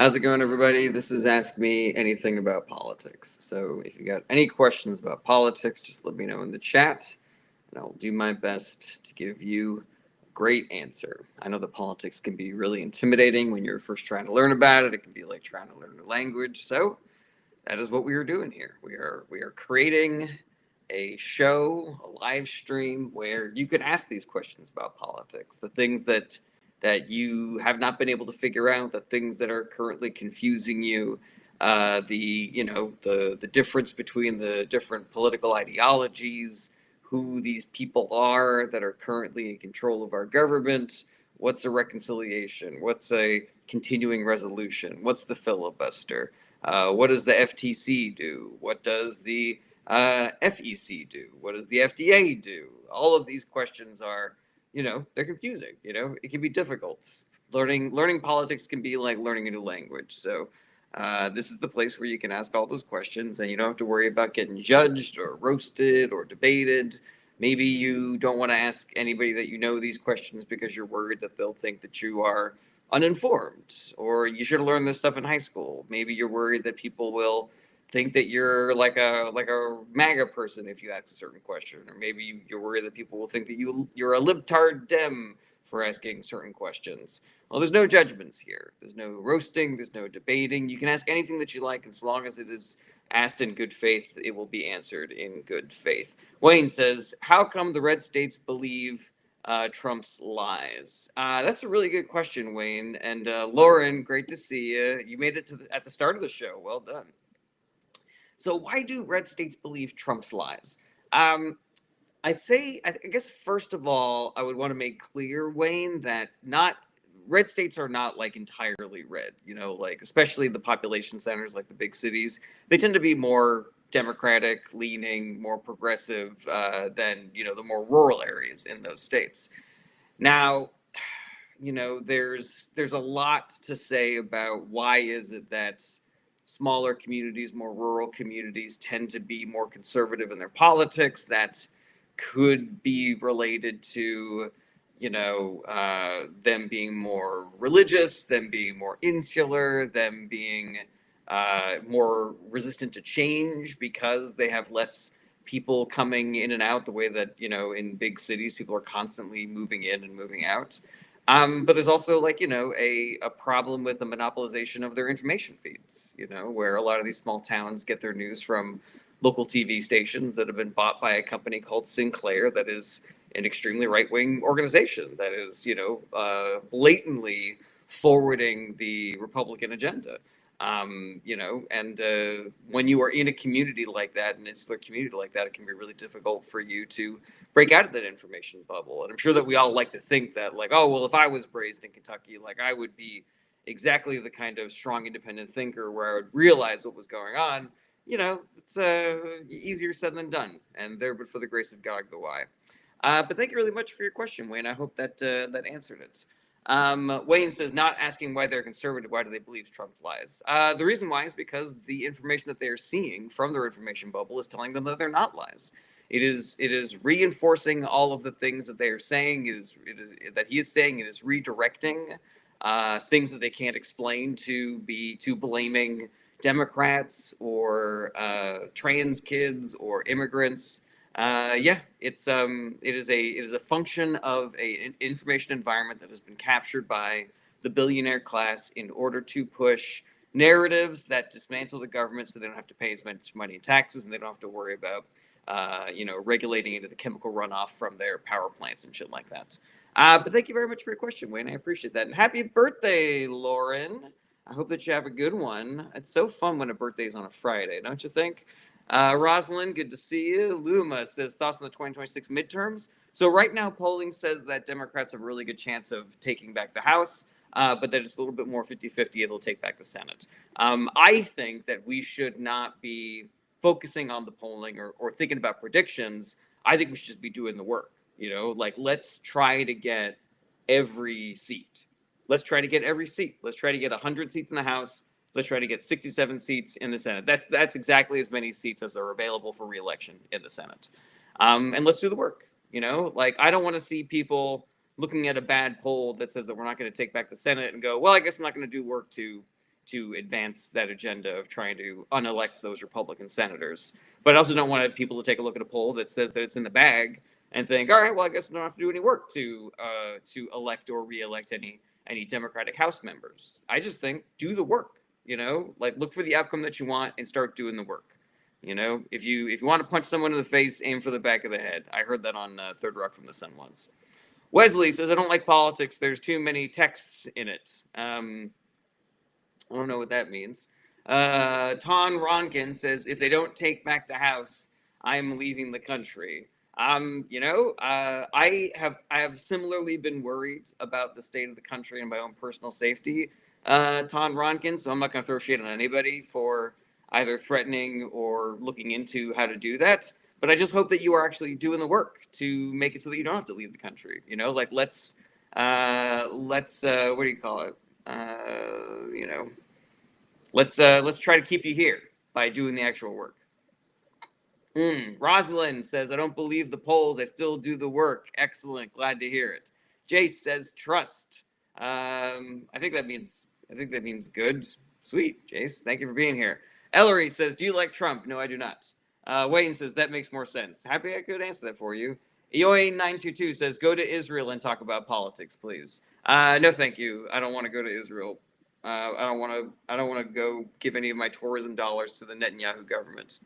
How's it going, everybody? This is Ask Me Anything About Politics. So, if you got any questions about politics, just let me know in the chat, and I'll do my best to give you a great answer. I know that politics can be really intimidating when you're first trying to learn about it. It can be like trying to learn a language. So, that is what we are doing here. We are creating a show, a live stream where you can ask these questions about politics, the things that you have not been able to figure out, the things that are currently confusing you, the difference between the different political ideologies, who these people are that are currently in control of our government. What's a reconciliation? What's a continuing resolution? What's the filibuster? What does the FTC do? What does the FEC do? What does the FDA do? All of these questions are, they're confusing. It can be difficult. Learning politics can be like learning a new language. So this is the place where you can ask all those questions, and you don't have to worry about getting judged or roasted or debated. Maybe you don't want to ask anybody that you know these questions because you're worried that they'll think that you are uninformed, or you should have learned this stuff in high school. Maybe you're worried that people will think that you're like a MAGA person if you ask a certain question, or maybe you're worried that people will think that you're a libtard Dem for asking certain questions. Well, there's no judgments here. There's no roasting. There's no debating. You can ask anything that you like, and as long as it is asked in good faith, it will be answered in good faith. Wayne says, "How come the red states believe Trump's lies?" That's a really good question, Wayne. And Lauren, great to see you. You made it at the start of the show. Well done. So, why do red states believe Trump's lies? Um, I guess first of all, I would want to make clear, Wayne, that not red states are not like entirely red. Like especially the population centers, like the big cities, they tend to be more democratic leaning, more progressive than the more rural areas in those states. Now, there's a lot to say about why is it that smaller communities, more rural communities tend to be more conservative in their politics. That could be related to them being more religious, them being more insular, them being more resistant to change because they have less people coming in and out the way that in big cities people are constantly moving in and moving out. But there's also a problem with the monopolization of their information feeds, where a lot of these small towns get their news from local TV stations that have been bought by a company called Sinclair that is an extremely right-wing organization that is, blatantly forwarding the Republican agenda. And when you are in a community like that, an insular community like that, it can be really difficult for you to break out of that information bubble. And I'm sure that we all like to think that, like, oh, well, if I was raised in Kentucky, like, I would be exactly the kind of strong, independent thinker where I would realize what was going on. It's easier said than done. And there, but for the grace of God, go I. But thank you really much for your question, Wayne. I hope that answered it. Wayne says, not asking why they're conservative, why do they believe Trump lies? The reason why is because the information that they are seeing from their information bubble is telling them that they're not lies. It is reinforcing all of the things that they are saying. It is that he is saying. It is redirecting things that they can't explain to blaming Democrats or trans kids or immigrants. Yeah, it is a function of an information environment that has been captured by the billionaire class in order to push narratives that dismantle the government, so they don't have to pay as much money in taxes, and they don't have to worry about regulating into the chemical runoff from their power plants and shit like that. But thank you very much for your question, Wayne. I appreciate that, and happy birthday, Lauren. I hope that you have a good one. It's so fun when a birthday's on a Friday, don't you think? Rosalind, good to see you. Luma says, thoughts on the 2026 midterms? So right now, polling says that Democrats have a really good chance of taking back the House, but that it's a little bit more 50-50, they'll take back the Senate. I think that we should not be focusing on the polling or thinking about predictions. I think we should just be doing the work. Like, let's try to get every seat. Let's try to get every seat. Let's try to get 100 seats in the House. Let's try to get 67 seats in the Senate. That's exactly as many seats as are available for re-election in the Senate. And let's do the work. Like, I don't want to see people looking at a bad poll that says that we're not going to take back the Senate and go, well, I guess I'm not going to do work to to advance that agenda of trying to unelect those Republican senators. But I also don't want people to take a look at a poll that says that it's in the bag and think, all right, well, I guess we don't have to do any work to elect or re-elect any Democratic House members. I just think do the work. Like look for the outcome that you want and start doing the work. If you want to punch someone in the face, aim for the back of the head. I heard that on Third Rock from the Sun once. Wesley says, I don't like politics. There's too many texts in it. I don't know what that means. Ton Ronkin says, if they don't take back the House, I'm leaving the country. I have similarly been worried about the state of the country and my own personal safety, Ton Ronkin, so I'm not going to throw shade on anybody for either threatening or looking into how to do that. But I just hope that you are actually doing the work to make it so that you don't have to leave the country. Like let's what do you call it? Let's try to keep you here by doing the actual work. Rosalind says, I don't believe the polls. I still do the work. Excellent. Glad to hear it. Jace says, trust. I think that means good. Sweet, Jace. Thank you for being here. Ellery says, do you like Trump? No, I do not. Wayne says, that makes more sense. Happy I could answer that for you. Eoy922 says, go to Israel and talk about politics, please. No, thank you. I don't want to go to Israel. I don't want to go give any of my tourism dollars to the Netanyahu government.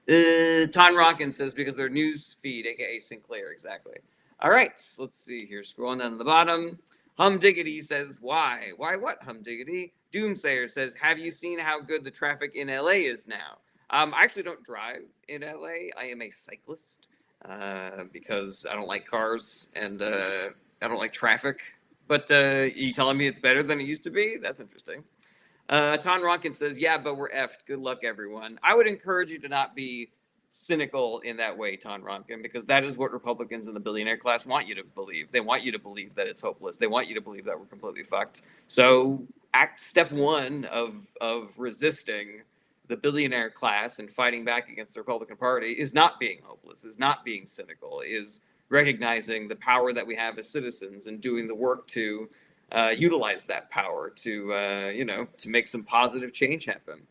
Ton Ronkin says, because their news feed, aka Sinclair, exactly. All right, let's see here. Scrolling down to the bottom. Hum Diggity says, why? Why what, Hum Diggity? Doomsayer says, have you seen how good the traffic in LA is now? I actually don't drive in LA. I am a cyclist because I don't like cars and I don't like traffic. But you telling me it's better than it used to be? That's interesting. Ton Ronkin says, yeah, but we're effed. Good luck, everyone. I would encourage you to not be cynical in that way, Ton Ronkin, because that is what Republicans and the billionaire class want you to believe. They want you to believe that it's hopeless. They want you to believe that we're completely fucked. So step one of resisting the billionaire class and fighting back against the Republican Party is not being hopeless, is not being cynical, is recognizing the power that we have as citizens and doing the work to utilize that power to make some positive change happen.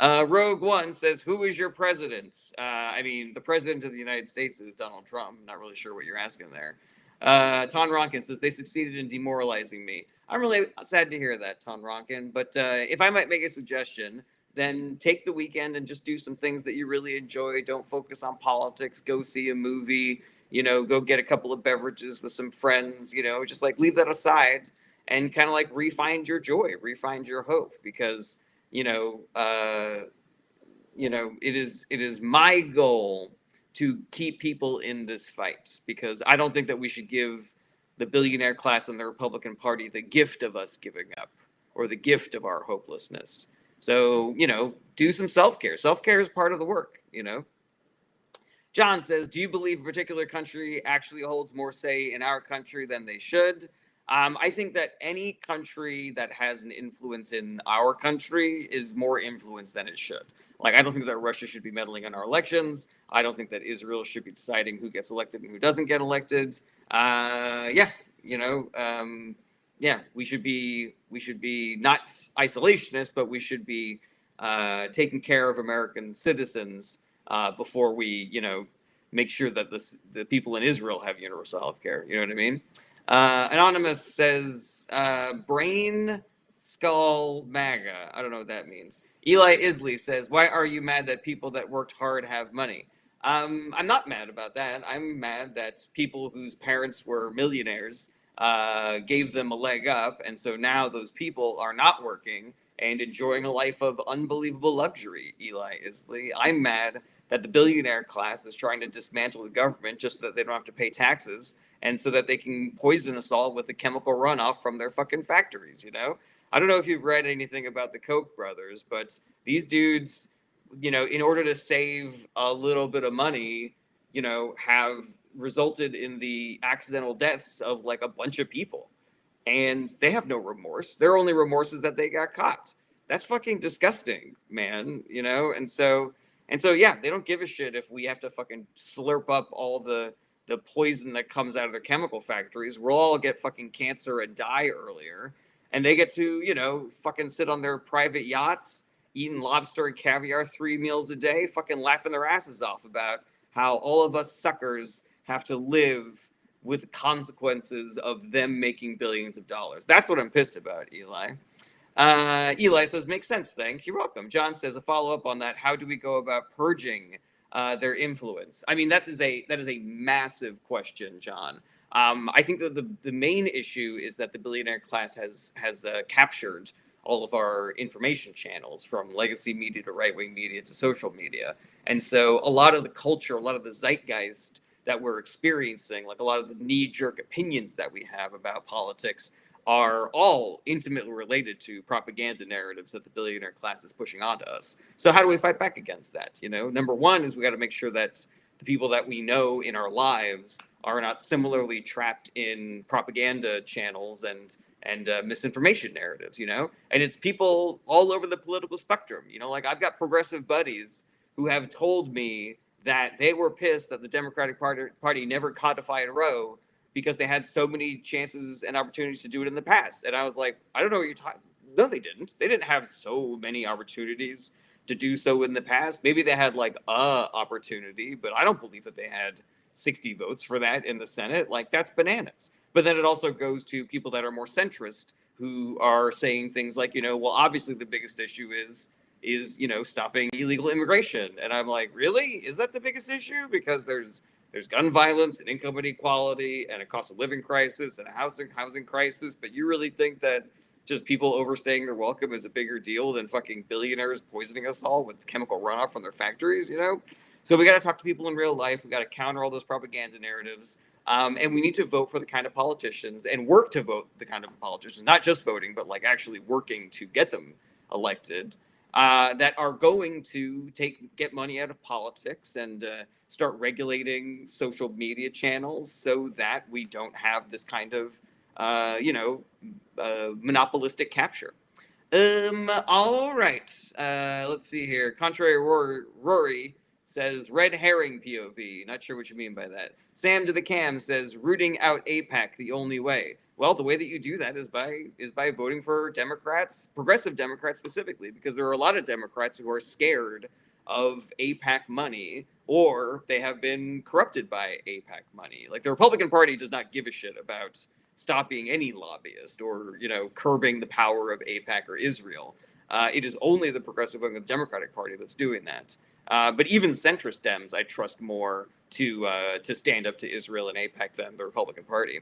Rogue One says, who is your president? The president of the United States is Donald Trump. I'm not really sure what you're asking there. Ton Ronkin says, they succeeded in demoralizing me. I'm really sad to hear that, Ton Ronkin. But if I might make a suggestion, then take the weekend and just do some things that you really enjoy. Don't focus on politics. Go see a movie. Go get a couple of beverages with some friends. Just like leave that aside and kind of like refine your joy, refine your hope, because it is my goal to keep people in this fight, because I don't think that we should give the billionaire class and the Republican Party the gift of us giving up or the gift of our hopelessness. So, do some self-care. Self-care is part of the work, John says, do you believe a particular country actually holds more say in our country than they should? I think that any country that has an influence in our country is more influenced than it should. Like, I don't think that Russia should be meddling in our elections. I don't think that Israel should be deciding who gets elected and who doesn't get elected. We should be not isolationist, but we should be taking care of American citizens before we, make sure that the people in Israel have universal health care. You know what I mean? Anonymous says, brain skull MAGA. I don't know what that means. Eli Isley says, why are you mad that people that worked hard have money? I'm not mad about that. I'm mad that people whose parents were millionaires gave them a leg up. And so now those people are not working and enjoying a life of unbelievable luxury, Eli Isley. I'm mad that the billionaire class is trying to dismantle the government just so that they don't have to pay taxes and so that they can poison us all with the chemical runoff from their fucking factories, I don't know if you've read anything about the Koch brothers, but these dudes, in order to save a little bit of money, have resulted in the accidental deaths of like a bunch of people. And they have no remorse. Their only remorse is that they got caught. That's fucking disgusting, man, And so yeah, they don't give a shit if we have to fucking slurp up all the poison that comes out of their chemical factories. We'll all get fucking cancer and die earlier. and they get to, fucking sit on their private yachts, eating lobster and caviar 3 meals a day, fucking laughing their asses off about how all of us suckers have to live with the consequences of them making billions of dollars. That's what I'm pissed about, Eli. Eli says, makes sense, thank you. You're welcome. John says, a follow up on that. How do we go about purging their influence? I mean, that is a massive question, John. I think that the main issue is that the billionaire class has captured all of our information channels, from legacy media to right wing media to social media, and so a lot of the culture, a lot of the zeitgeist that we're experiencing, like a lot of the knee jerk opinions that we have about politics, are all intimately related to propaganda narratives that the billionaire class is pushing onto us. So how do we fight back against that? Number one is we got to make sure that the people that we know in our lives are not similarly trapped in propaganda channels and misinformation narratives. And it's people all over the political spectrum. Like I've got progressive buddies who have told me that they were pissed that the Democratic Party never codified Roe because they had so many chances and opportunities to do it in the past. And I was like, I don't know what you're talking. No, they didn't. They didn't have so many opportunities to do so in the past. Maybe they had like a opportunity, but I don't believe that they had 60 votes for that in the Senate. Like that's bananas. But then it also goes to people that are more centrist who are saying things like, well, obviously the biggest issue is stopping illegal immigration. And I'm like, really? Is that the biggest issue? Because there's gun violence and income inequality and a cost of living crisis and a housing crisis. But you really think that just people overstaying their welcome is a bigger deal than fucking billionaires poisoning us all with chemical runoff from their factories, So we got to talk to people in real life. We got to counter all those propaganda narratives. And we need to vote for the kind of politicians and work to vote the kind of politicians, not just voting, but like actually working to get them elected, that are going to get money out of politics and start regulating social media channels so that we don't have this kind of monopolistic capture. All right. Let's see here. Contrary Rory says red herring POV. Not sure what you mean by that. Sam to the Cam says rooting out AIPAC the only way. Well, the way that you do that is by voting for Democrats, progressive Democrats specifically, because there are a lot of Democrats who are scared of AIPAC money, or they have been corrupted by AIPAC money. Like the Republican Party does not give a shit about stopping any lobbyist or curbing the power of AIPAC or Israel. It is only the progressive wing of the Democratic Party that's doing that. But even centrist Dems, I trust more to stand up to Israel and AIPAC than the Republican Party.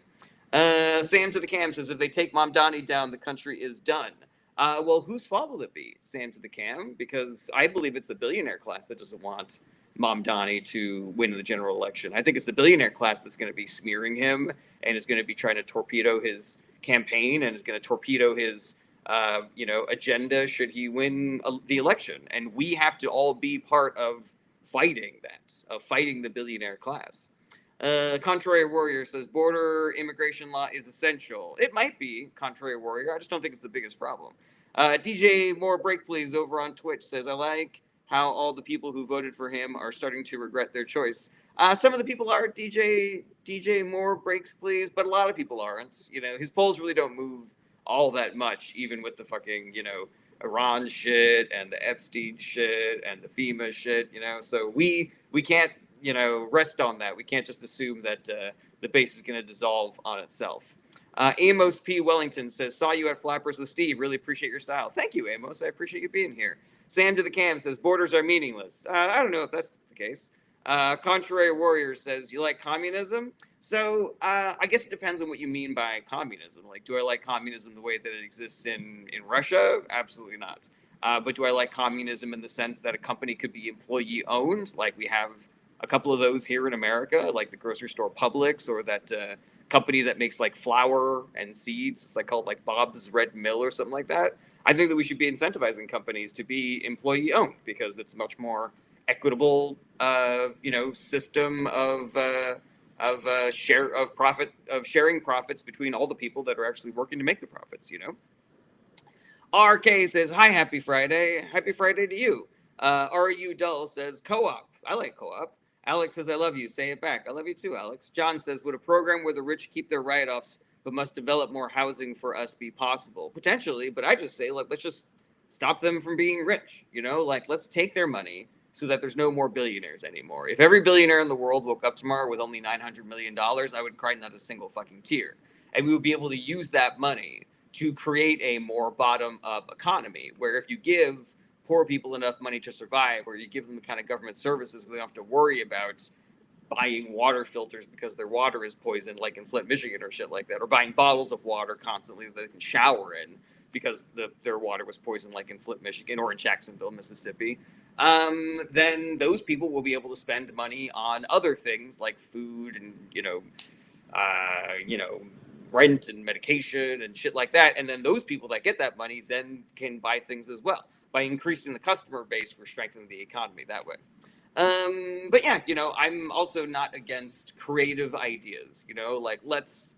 Sam to the Cam says, if they take Mamdani down, the country is done. Well, whose fault will it be, Sam to the Cam? Because I believe it's the billionaire class that doesn't want Mamdani to win the general election. I think it's the billionaire class that's going to be smearing him and is going to be trying to torpedo his campaign and is going to torpedo his agenda should he win the election. And we have to all be part of fighting that, of fighting the billionaire class. Contrary Warrior says border immigration law is essential. It might be, Contrary Warrior. I just don't think it's the biggest problem. DJ More Break Please over on Twitch says, I like how all the people who voted for him are starting to regret their choice. Some of the people are DJ More Breaks Please, but a lot of people aren't. His polls really don't move all that much, even with the fucking, Iran shit and the Epstein shit and the FEMA shit, So we can't rest on that. We can't just assume that the base is going to dissolve on itself. Amos P. Wellington says, saw you at Flappers with Steve. Really appreciate your style. Thank you, Amos. I appreciate you being here. Sam to the Cam says, borders are meaningless. I don't know if that's the case. Contrary Warrior says, you like communism? So I guess it depends on what you mean by communism. Like, do I like communism the way that it exists in Russia? Absolutely not. But do I like communism in the sense that a company could be employee owned? Like we have a couple of those here in America, like the grocery store Publix, or that company that makes like flour and seeds. It's like called like Bob's Red Mill or something like that. I think that we should be incentivizing companies to be employee owned because it's much more equitable, system of sharing profits between all the people that are actually working to make the profits. RK says, hi, happy Friday. Happy Friday to you. RU Dull says, co-op. I like co-op. Alex says, I love you. Say it back. I love you too, Alex. John says, would a program where the rich keep their write-offs but must develop more housing for us be possible. Potentially, but I just say, like, let's just stop them from being rich. Like, let's take their money so that there's no more billionaires anymore. If every billionaire in the world woke up tomorrow with only $900 million, I would cry not a single fucking tear. And we would be able to use that money to create a more bottom up economy where if you give poor people enough money to survive, or you give them the kind of government services where they don't have to worry about buying water filters because their water is poisoned, like in Flint, Michigan, or shit like that, or buying bottles of water constantly that they can shower in because their water was poisoned, like in Flint, Michigan, or in Jacksonville, Mississippi. Then those people will be able to spend money on other things like food and rent and medication and shit like that. And then those people that get that money then can buy things as well. By increasing the customer base, we're strengthening the economy that way. But yeah, I'm also not against creative ideas. Like let's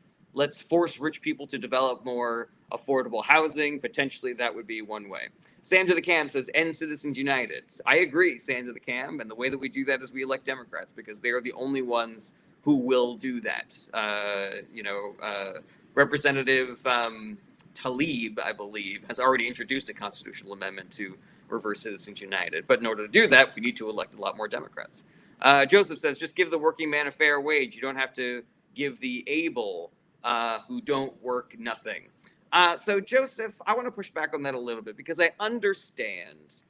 force rich people to develop more affordable housing. Potentially, that would be one way. Sam to the Cam says, "End Citizens United." I agree, Sam to the Cam, and the way that we do that is we elect Democrats because they are the only ones who will do that. Representative Tlaib, I believe, has already introduced a constitutional amendment to reverse Citizens United. But in order to do that, we need to elect a lot more Democrats. Joseph says, just give the working man a fair wage. You don't have to give the able who don't work nothing. So, Joseph, I want to push back on that a little bit because I understand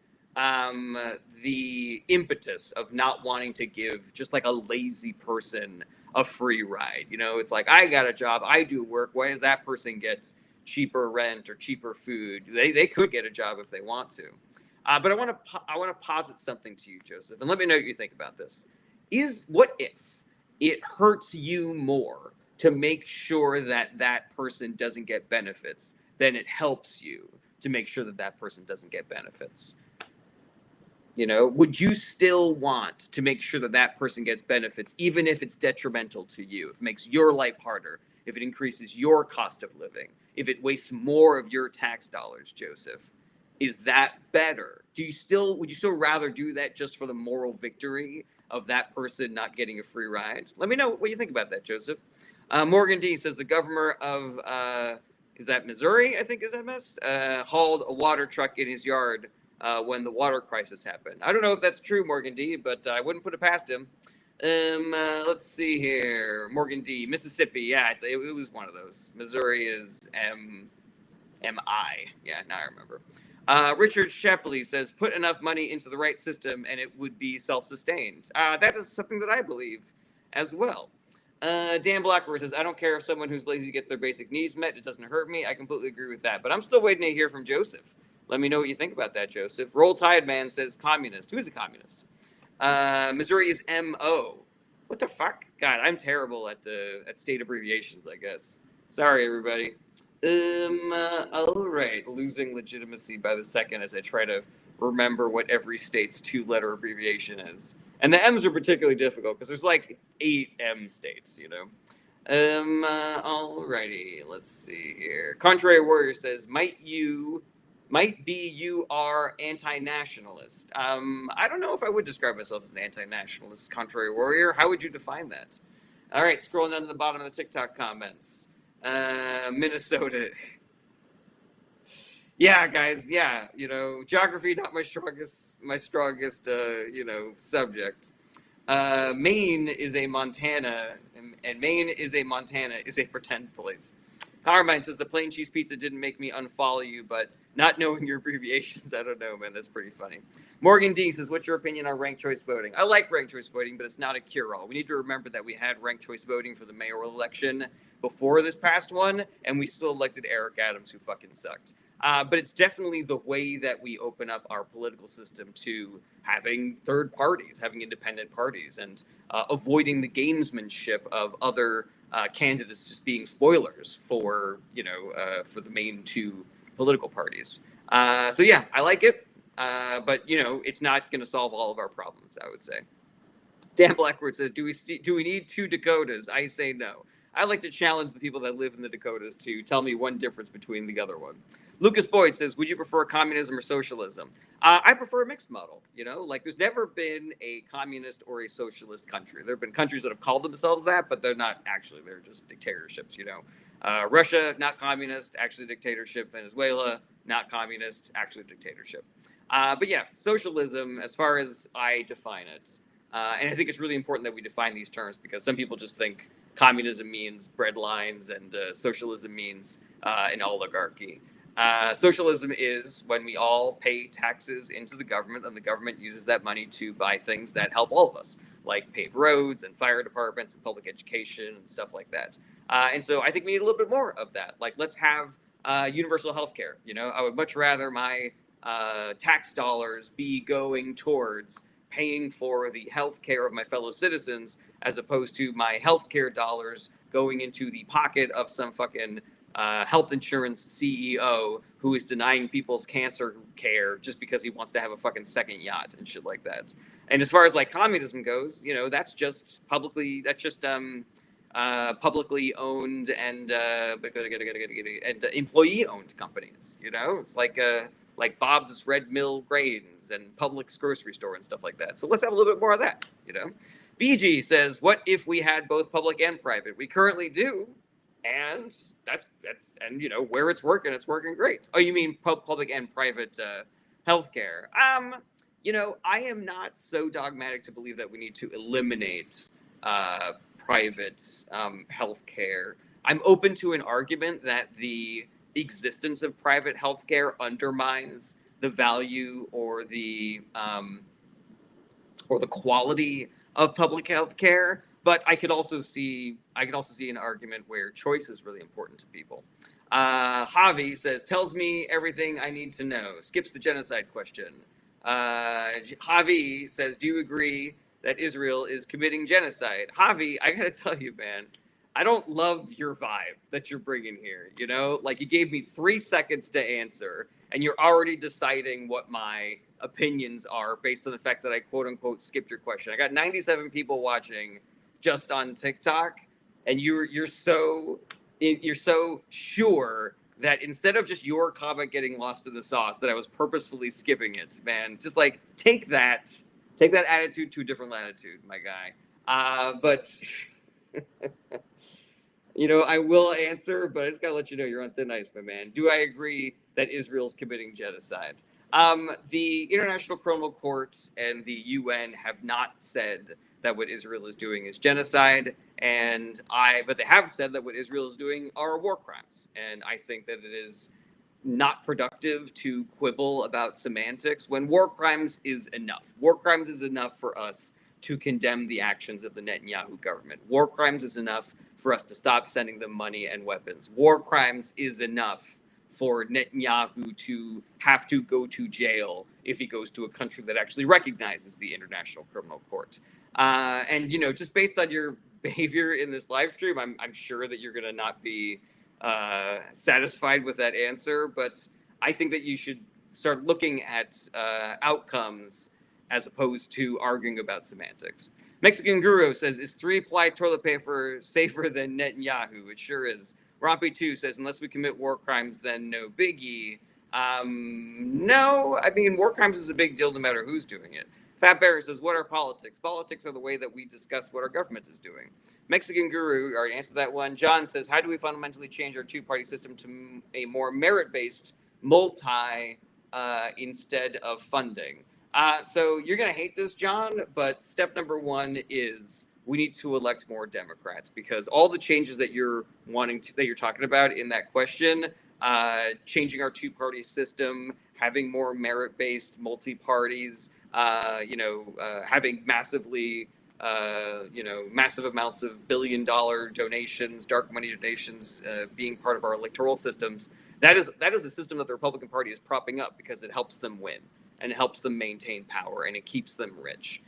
the impetus of not wanting to give just like a lazy person a free ride. It's like, I got a job, I do work. Why does that person get cheaper rent or cheaper food? They could get a job if they want to. But I want to posit something to you, Joseph, and let me know what you think about this. What if it hurts you more to make sure that that person doesn't get benefits than it helps you to make sure that that person doesn't get benefits? Would you still want to make sure that that person gets benefits, even if it's detrimental to you, if it makes your life harder, if it increases your cost of living, if it wastes more of your tax dollars, Joseph? Is that better? Would you still rather do that just for the moral victory of that person not getting a free ride? Let me know what you think about that, Joseph. Morgan D says the governor of, is that Missouri, I think is MS, hauled a water truck in his yard when the water crisis happened. I don't know if that's true, Morgan D, but I wouldn't put it past him. Let's see here. Morgan D, Mississippi. Yeah, it was one of those. Missouri is MI. Yeah, now I remember. Richard Shepley says, put enough money into the right system and it would be self-sustained. That is something that I believe as well. Dan Blackwood says, I don't care if someone who's lazy gets their basic needs met. It doesn't hurt me. I completely agree with that. But I'm still waiting to hear from Joseph. Let me know what you think about that, Joseph. Roll Tide Man says, communist. Who's a communist? Missouri is MO. What the fuck? God, I'm terrible at state abbreviations, I guess. Sorry, everybody. All right. Losing legitimacy by the second as I try to remember what every state's 2-letter abbreviation is. And the M's are particularly difficult because there's like 8 M states, Alrighty. Let's see here. Contrary Warrior says, might be you are anti-nationalist. I don't know if I would describe myself as an anti-nationalist, Contrary Warrior. How would you define that? All right, scrolling down to the bottom of the TikTok comments. Minnesota. Yeah, guys. Yeah, geography not my strongest subject. Maine is a Montana, and Maine is a Montana is a pretend place. Powermind says the plain cheese pizza didn't make me unfollow you, but not knowing your abbreviations, I don't know, man. That's pretty funny. Morgan D says, what's your opinion on ranked choice voting? I like ranked choice voting, but it's not a cure-all. We need to remember that we had ranked choice voting for the mayoral election before this past one, and we still elected Eric Adams, who fucking sucked. But it's definitely the way that we open up our political system to having third parties, having independent parties, and avoiding the gamesmanship of other candidates just being spoilers for the main 2 political parties. So yeah, I like it, but it's not going to solve all of our problems, I would say. Dan Blackwood says, do we need 2 Dakotas? I say no. I like to challenge the people that live in the Dakotas to tell me one difference between the other one. Lucas Boyd says, would you prefer communism or socialism? I prefer a mixed model. Like there's never been a communist or a socialist country. There have been countries that have called themselves that, but they're not actually. They're just dictatorships. Russia, not communist, actually dictatorship. Venezuela, not communist, actually dictatorship. But yeah, socialism, as far as I define it, and I think it's really important that we define these terms because some people just think communism means bread lines and socialism means an oligarchy. Socialism is when we all pay taxes into the government and the government uses that money to buy things that help all of us, like pave roads and fire departments and public education and stuff like that. And so I think we need a little bit more of that. Like, let's have universal health care. I would much rather my tax dollars be going towards paying for the health care of my fellow citizens as opposed to my health care dollars going into the pocket of some fucking health insurance CEO who is denying people's cancer care just because he wants to have a fucking second yacht and shit like that. And as far as like communism goes, that's just publicly owned and employee owned companies. It's like Bob's Red Mill Grains and Publix grocery store and stuff like that. So let's have a little bit more of that. BG says, what if we had both public and private? We currently do. And that's where it's working great. Oh, you mean public and private healthcare? I am not so dogmatic to believe that we need to eliminate private healthcare. I'm open to an argument that the existence of private healthcare undermines the value or the quality of public healthcare. But I could also see an argument where choice is really important to people. Javi says, tells me everything I need to know. Skips the genocide question. Javi says, do you agree that Israel is committing genocide? Javi, I gotta tell you, man, I don't love your vibe that you're bringing here. Like you gave me 3 seconds to answer, and you're already deciding what my opinions are based on the fact that I quote unquote skipped your question. I got 97 people watching just on TikTok, and you're so sure that instead of just your comment getting lost in the sauce, that I was purposefully skipping it, man. Just like take that attitude to a different latitude, my guy. But I will answer, but I just gotta let you know you're on thin ice, my man. Do I agree that Israel's committing genocide? The International Criminal Court and the UN have not said that what Israel is doing is genocide, but they have said that what Israel is doing are war crimes, and I think that it is not productive to quibble about semantics when war crimes is enough. War crimes is enough for us to condemn the actions of the Netanyahu government. War crimes is enough for us to stop sending them money and weapons. War crimes is enough for Netanyahu to have to go to jail if he goes to a country that actually recognizes the International Criminal Court. And just based on your behavior in this live stream, I'm sure that you're going to not be satisfied with that answer. But I think that you should start looking at outcomes as opposed to arguing about semantics. Mexican Guru says, is 3-ply toilet paper safer than Netanyahu? It sure is. Rompy2 says, unless we commit war crimes, then no biggie. No, I mean, war crimes is a big deal no matter who's doing it. Fat Bear says, what are politics? Politics are the way that we discuss what our government is doing. Mexican Guru already answered that one. John says, how do we fundamentally change our two-party system to a more merit-based multi instead of funding? So you're going to hate this, John, but step number 1 is we need to elect more Democrats, because all the changes that you're talking about in that question, changing our two-party system, having more merit-based multi-parties, having massive amounts of billion-dollar donations, dark money donations, being part of our electoral systems, that is a system that the Republican Party is propping up because it helps them win and it helps them maintain power and it keeps them rich.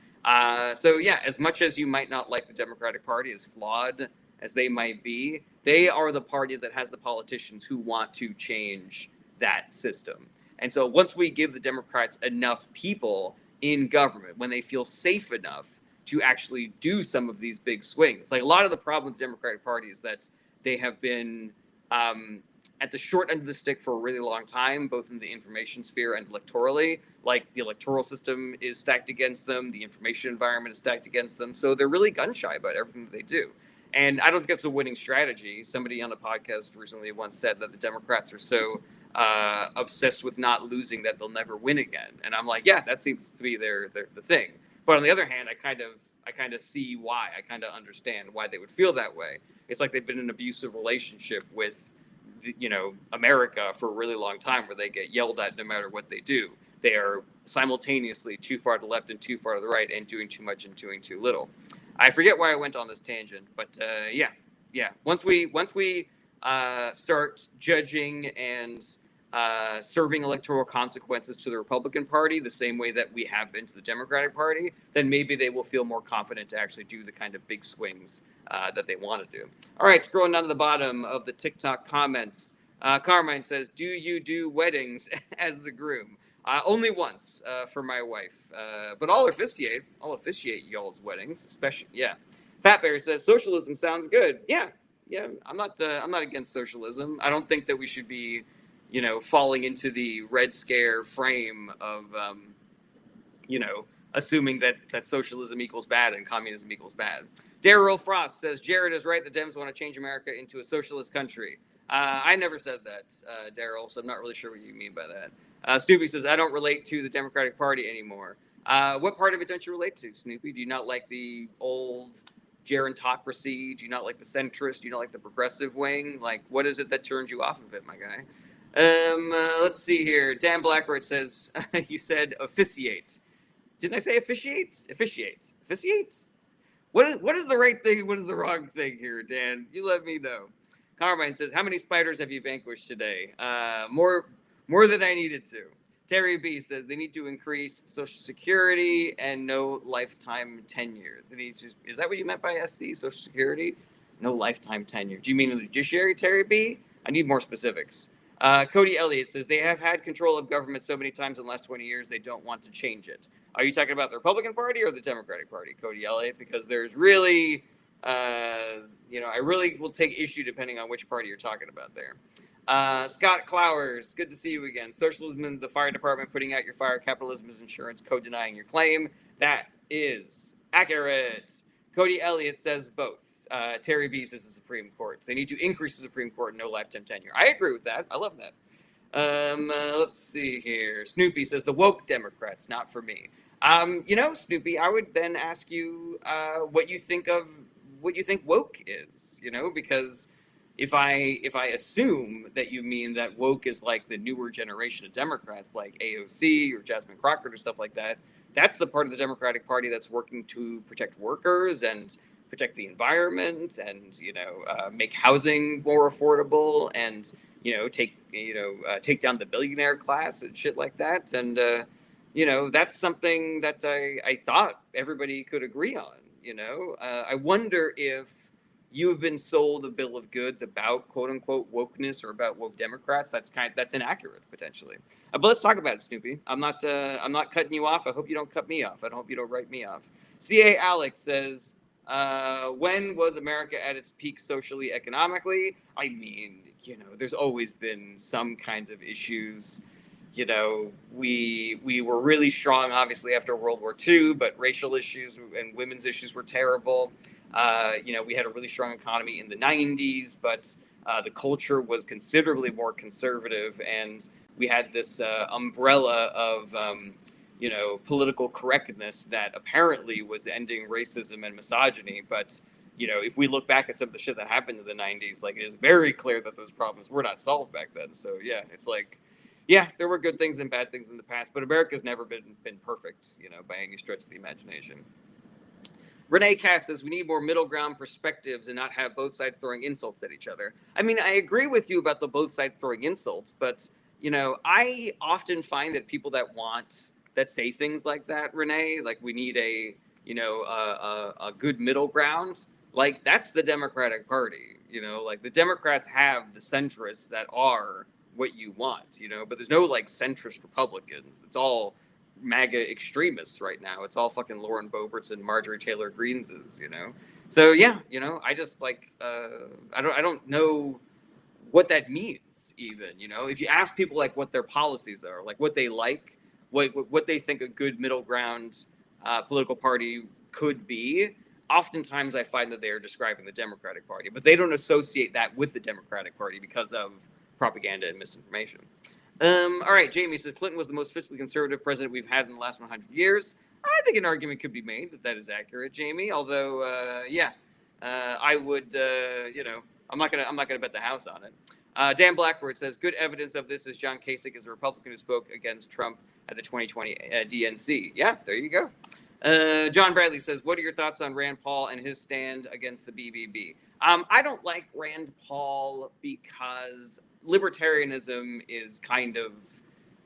So yeah, as much as you might not like the Democratic Party, as flawed as they might be, they are the party that has the politicians who want to change that system. And so once we give the Democrats enough people in government, when they feel safe enough to actually do some of these big swings. Like a lot of the problem with the Democratic Party is that they have been at the short end of the stick for a really long time, both in the information sphere and electorally. Like the electoral system is stacked against them, the information environment is stacked against them. So they're really gun shy about everything that they do. And I don't think that's a winning strategy. Somebody on a podcast recently once said that the Democrats are so obsessed with not losing that they'll never win again. And I'm like, yeah, that seems to be the thing. But on the other hand, I kind of see why. I kind of understand why they would feel that way. It's like they've been in an abusive relationship with, America for a really long time, where they get yelled at no matter what they do. They are simultaneously too far to the left and too far to the right, and doing too much and doing too little. I forget why I went on this tangent, but yeah. Once we start judging and serving electoral consequences to the Republican Party the same way that we have been to the Democratic Party, then maybe they will feel more confident to actually do the kind of big swings that they want to do. All right, scrolling down to the bottom of the TikTok comments, Carmine says, "Do you do weddings as the groom?" Only once for my wife, but I'll officiate y'all's weddings, especially. Yeah, Fat Bear says socialism sounds good. Yeah. I'm not against socialism. I don't think that we should be, falling into the Red Scare frame of, assuming that socialism equals bad and communism equals bad. Daryl Frost says Jared is right. The Dems want to change America into a socialist country. I never said that, Daryl, so I'm not really sure what you mean by that. Snoopy says, I don't relate to the Democratic Party anymore. What part of it don't you relate to, Snoopy? Do you not like the old gerontocracy? Do you not like the centrist? Do you not like the progressive wing? Like, what is it that turns you off of it, my guy? Let's see here. Dan Blackroyd says, you said officiate. Didn't I say officiate? Officiate. Officiate? What is the right thing? What is the wrong thing here, Dan? You let me know. Carmine says, how many spiders have you vanquished today? More than I needed to. Terry B says they need to increase Social Security and no lifetime tenure. They need to, is that what you meant by SC, Social Security? No lifetime tenure. Do you mean in the judiciary, Terry B? I need more specifics. Cody Elliott says they have had control of government so many times in the last 20 years, they don't want to change it. Are you talking about the Republican Party or the Democratic Party, Cody Elliott? Because there's really, I really will take issue depending on which party you're talking about there. Scott Clowers, good to see you again. Socialism in the fire department, putting out your fire. Capitalism is insurance, code denying your claim. That is accurate. Cody Elliott says both. Terry B says the Supreme Court. They need to increase the Supreme Court, no lifetime tenure. I agree with that. I love that. Let's see here. Snoopy says the woke Democrats, not for me. Snoopy, I would then ask you what you think woke is, because if I assume that you mean that woke is like the newer generation of Democrats like AOC or Jasmine Crockett or stuff like that, that's the part of the Democratic Party that's working to protect workers and protect the environment and, make housing more affordable and, take down the billionaire class and shit like that. And, that's something that I thought everybody could agree on, I wonder if you have been sold a bill of goods about quote unquote wokeness or about woke Democrats. That's inaccurate potentially. But let's talk about it, Snoopy. I'm not cutting you off. I hope you don't cut me off. I hope you don't write me off. CA Alex says, when was America at its peak socially, economically? I mean, there's always been some kinds of issues. We were really strong, obviously, after World War II, but racial issues and women's issues were terrible. We had a really strong economy in the 90s, but the culture was considerably more conservative, and we had this umbrella of, political correctness that apparently was ending racism and misogyny. But, if we look back at some of the shit that happened in the 90s, like, it is very clear that those problems were not solved back then. So, yeah, it's like, yeah, there were good things and bad things in the past, but America's never been perfect, by any stretch of the imagination. Renee Cass says we need more middle ground perspectives and not have both sides throwing insults at each other. I mean, I agree with you about the both sides throwing insults, but, I often find that people that say things like that, Renee, like we need a good middle ground, like that's the Democratic Party, like the Democrats have the centrists that are what you want, but there's no like centrist Republicans. It's all MAGA extremists right now. It's all fucking Lauren Boeberts and Marjorie Taylor Greenes, you know. So yeah, you know, I just like I don't know what that means even, you know. If you ask people like what their policies are, like what they like, what they think a good middle ground political party could be, oftentimes I find that they are describing the Democratic Party, but they don't associate that with the Democratic Party because of propaganda and misinformation. All right, Jamie says Clinton was the most fiscally conservative president we've had in the last 100 years. I think an argument could be made that that is accurate, Jamie. Although, I would, you know, I'm not gonna bet the house on it. Dan Blackwood says good evidence of this is John Kasich is a Republican who spoke against Trump at the 2020 DNC. Yeah, there you go. John Bradley says, what are your thoughts on Rand Paul and his stand against the BBB? I don't like Rand Paul because libertarianism is kind of,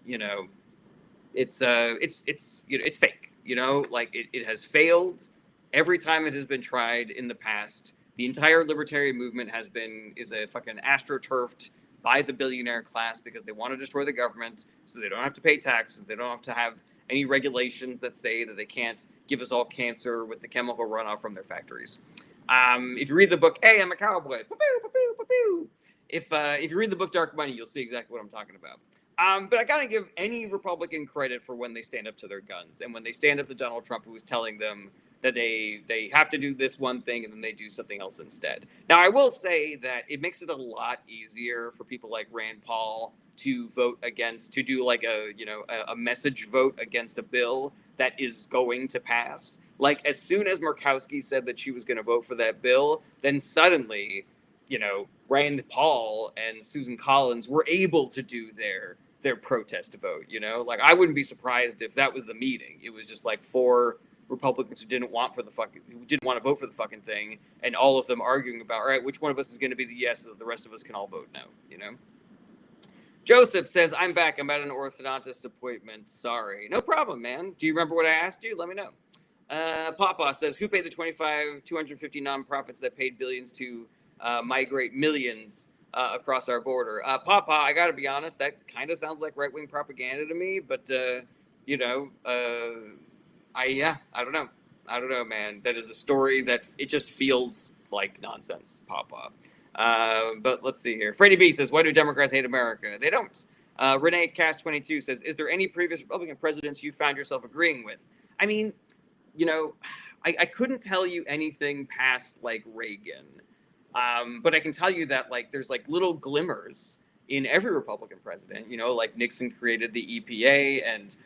you know, it's you know, it's fake. You know, like it has failed every time it has been tried in the past. The entire libertarian movement is a fucking astroturfed by the billionaire class because they want to destroy the government so they don't have to pay taxes. They don't have to have any regulations that say that they can't give us all cancer with the chemical runoff from their factories. If you read the book, hey, I'm a cowboy. If you read the book Dark Money, you'll see exactly what I'm talking about. But I gotta give any Republican credit for when they stand up to their guns and when they stand up to Donald Trump, who is telling them that they have to do this one thing and then they do something else instead. Now, I will say that it makes it a lot easier for people like Rand Paul to vote against, to do like a message vote against a bill that is going to pass. Like as soon as Murkowski said that she was going to vote for that bill, then suddenly, you know, Rand Paul and Susan Collins were able to do their protest vote. You know, like I wouldn't be surprised if that was the meeting. It was just like four Republicans who didn't want to vote for the fucking thing, and all of them arguing about, all right, which one of us is going to be the yes, so that the rest of us can all vote no. You know. Joseph says, I'm back. I'm at an orthodontist appointment. Sorry. No problem, man. Do you remember what I asked you? Let me know. Papa says, who paid the 250 nonprofits that paid billions to migrate millions across our border? Papa, I got to be honest, that kind of sounds like right-wing propaganda to me, but, you know, I don't know. I don't know, man. That is a story that it just feels like nonsense, Papa. But let's see here. Freddie B says, why do Democrats hate America? They don't. Renee Cast 22 says, is there any previous Republican presidents you found yourself agreeing with? I mean, you know, I couldn't tell you anything past like Reagan. But I can tell you that like there's like little glimmers in every Republican president. You know, like Nixon created the EPA and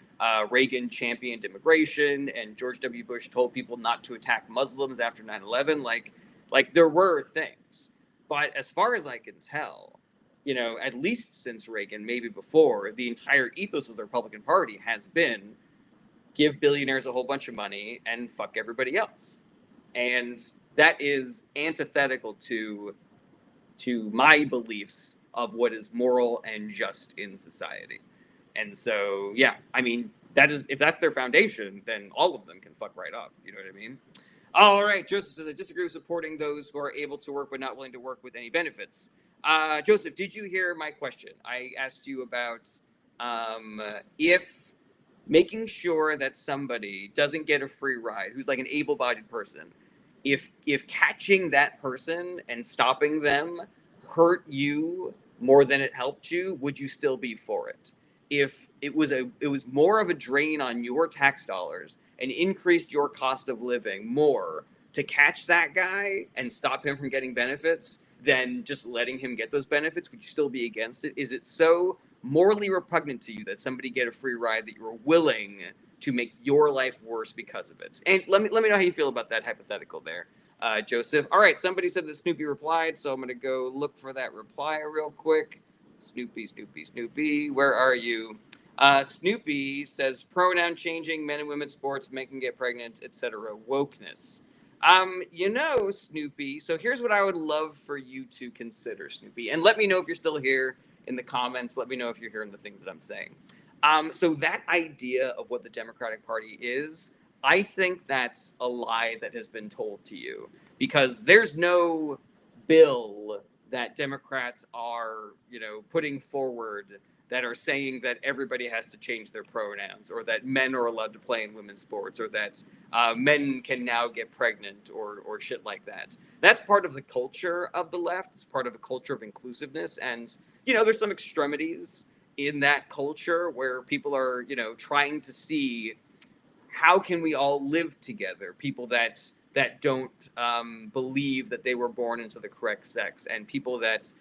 Reagan championed immigration and George W. Bush told people not to attack Muslims after 9/11. Like there were things. But as far as I can tell, you know, at least since Reagan, maybe before, the entire ethos of the Republican Party has been give billionaires a whole bunch of money and fuck everybody else. And that is antithetical to my beliefs of what is moral and just in society. And so, yeah, I mean, that is, if that's their foundation, then all of them can fuck right off. You know what I mean? All right, Joseph says, I disagree with supporting those who are able to work but not willing to work with any benefits. Joseph, did you hear my question? I asked you about if making sure that somebody doesn't get a free ride, who's like an able-bodied person, if catching that person and stopping them hurt you more than it helped you, would you still be for it? If it was more of a drain on your tax dollars and increased your cost of living more to catch that guy and stop him from getting benefits than just letting him get those benefits, would you still be against it? Is it so morally repugnant to you that somebody get a free ride that you're willing to make your life worse because of it? And let me know how you feel about that hypothetical there, Joseph. All right, somebody said that Snoopy replied, so I'm going to go look for that reply real quick. Snoopy, where are you? Snoopy says pronoun changing, men and women sports, making get pregnant, etc. Wokeness. You know, Snoopy, so here's what I would love for you to consider, Snoopy. And let me know if you're still here in the comments. Let me know if you're hearing the things that I'm saying. So that idea of what the Democratic Party is, I think that's a lie that has been told to you, because there's no bill that Democrats are, you know, putting forward that are saying that everybody has to change their pronouns, or that men are allowed to play in women's sports, or that men can now get pregnant, or shit like that. That's part of the culture of the left. It's part of a culture of inclusiveness, and there's some extremities in that culture where people are trying to see how can we all live together. People that don't believe that they were born into the correct sex, and people that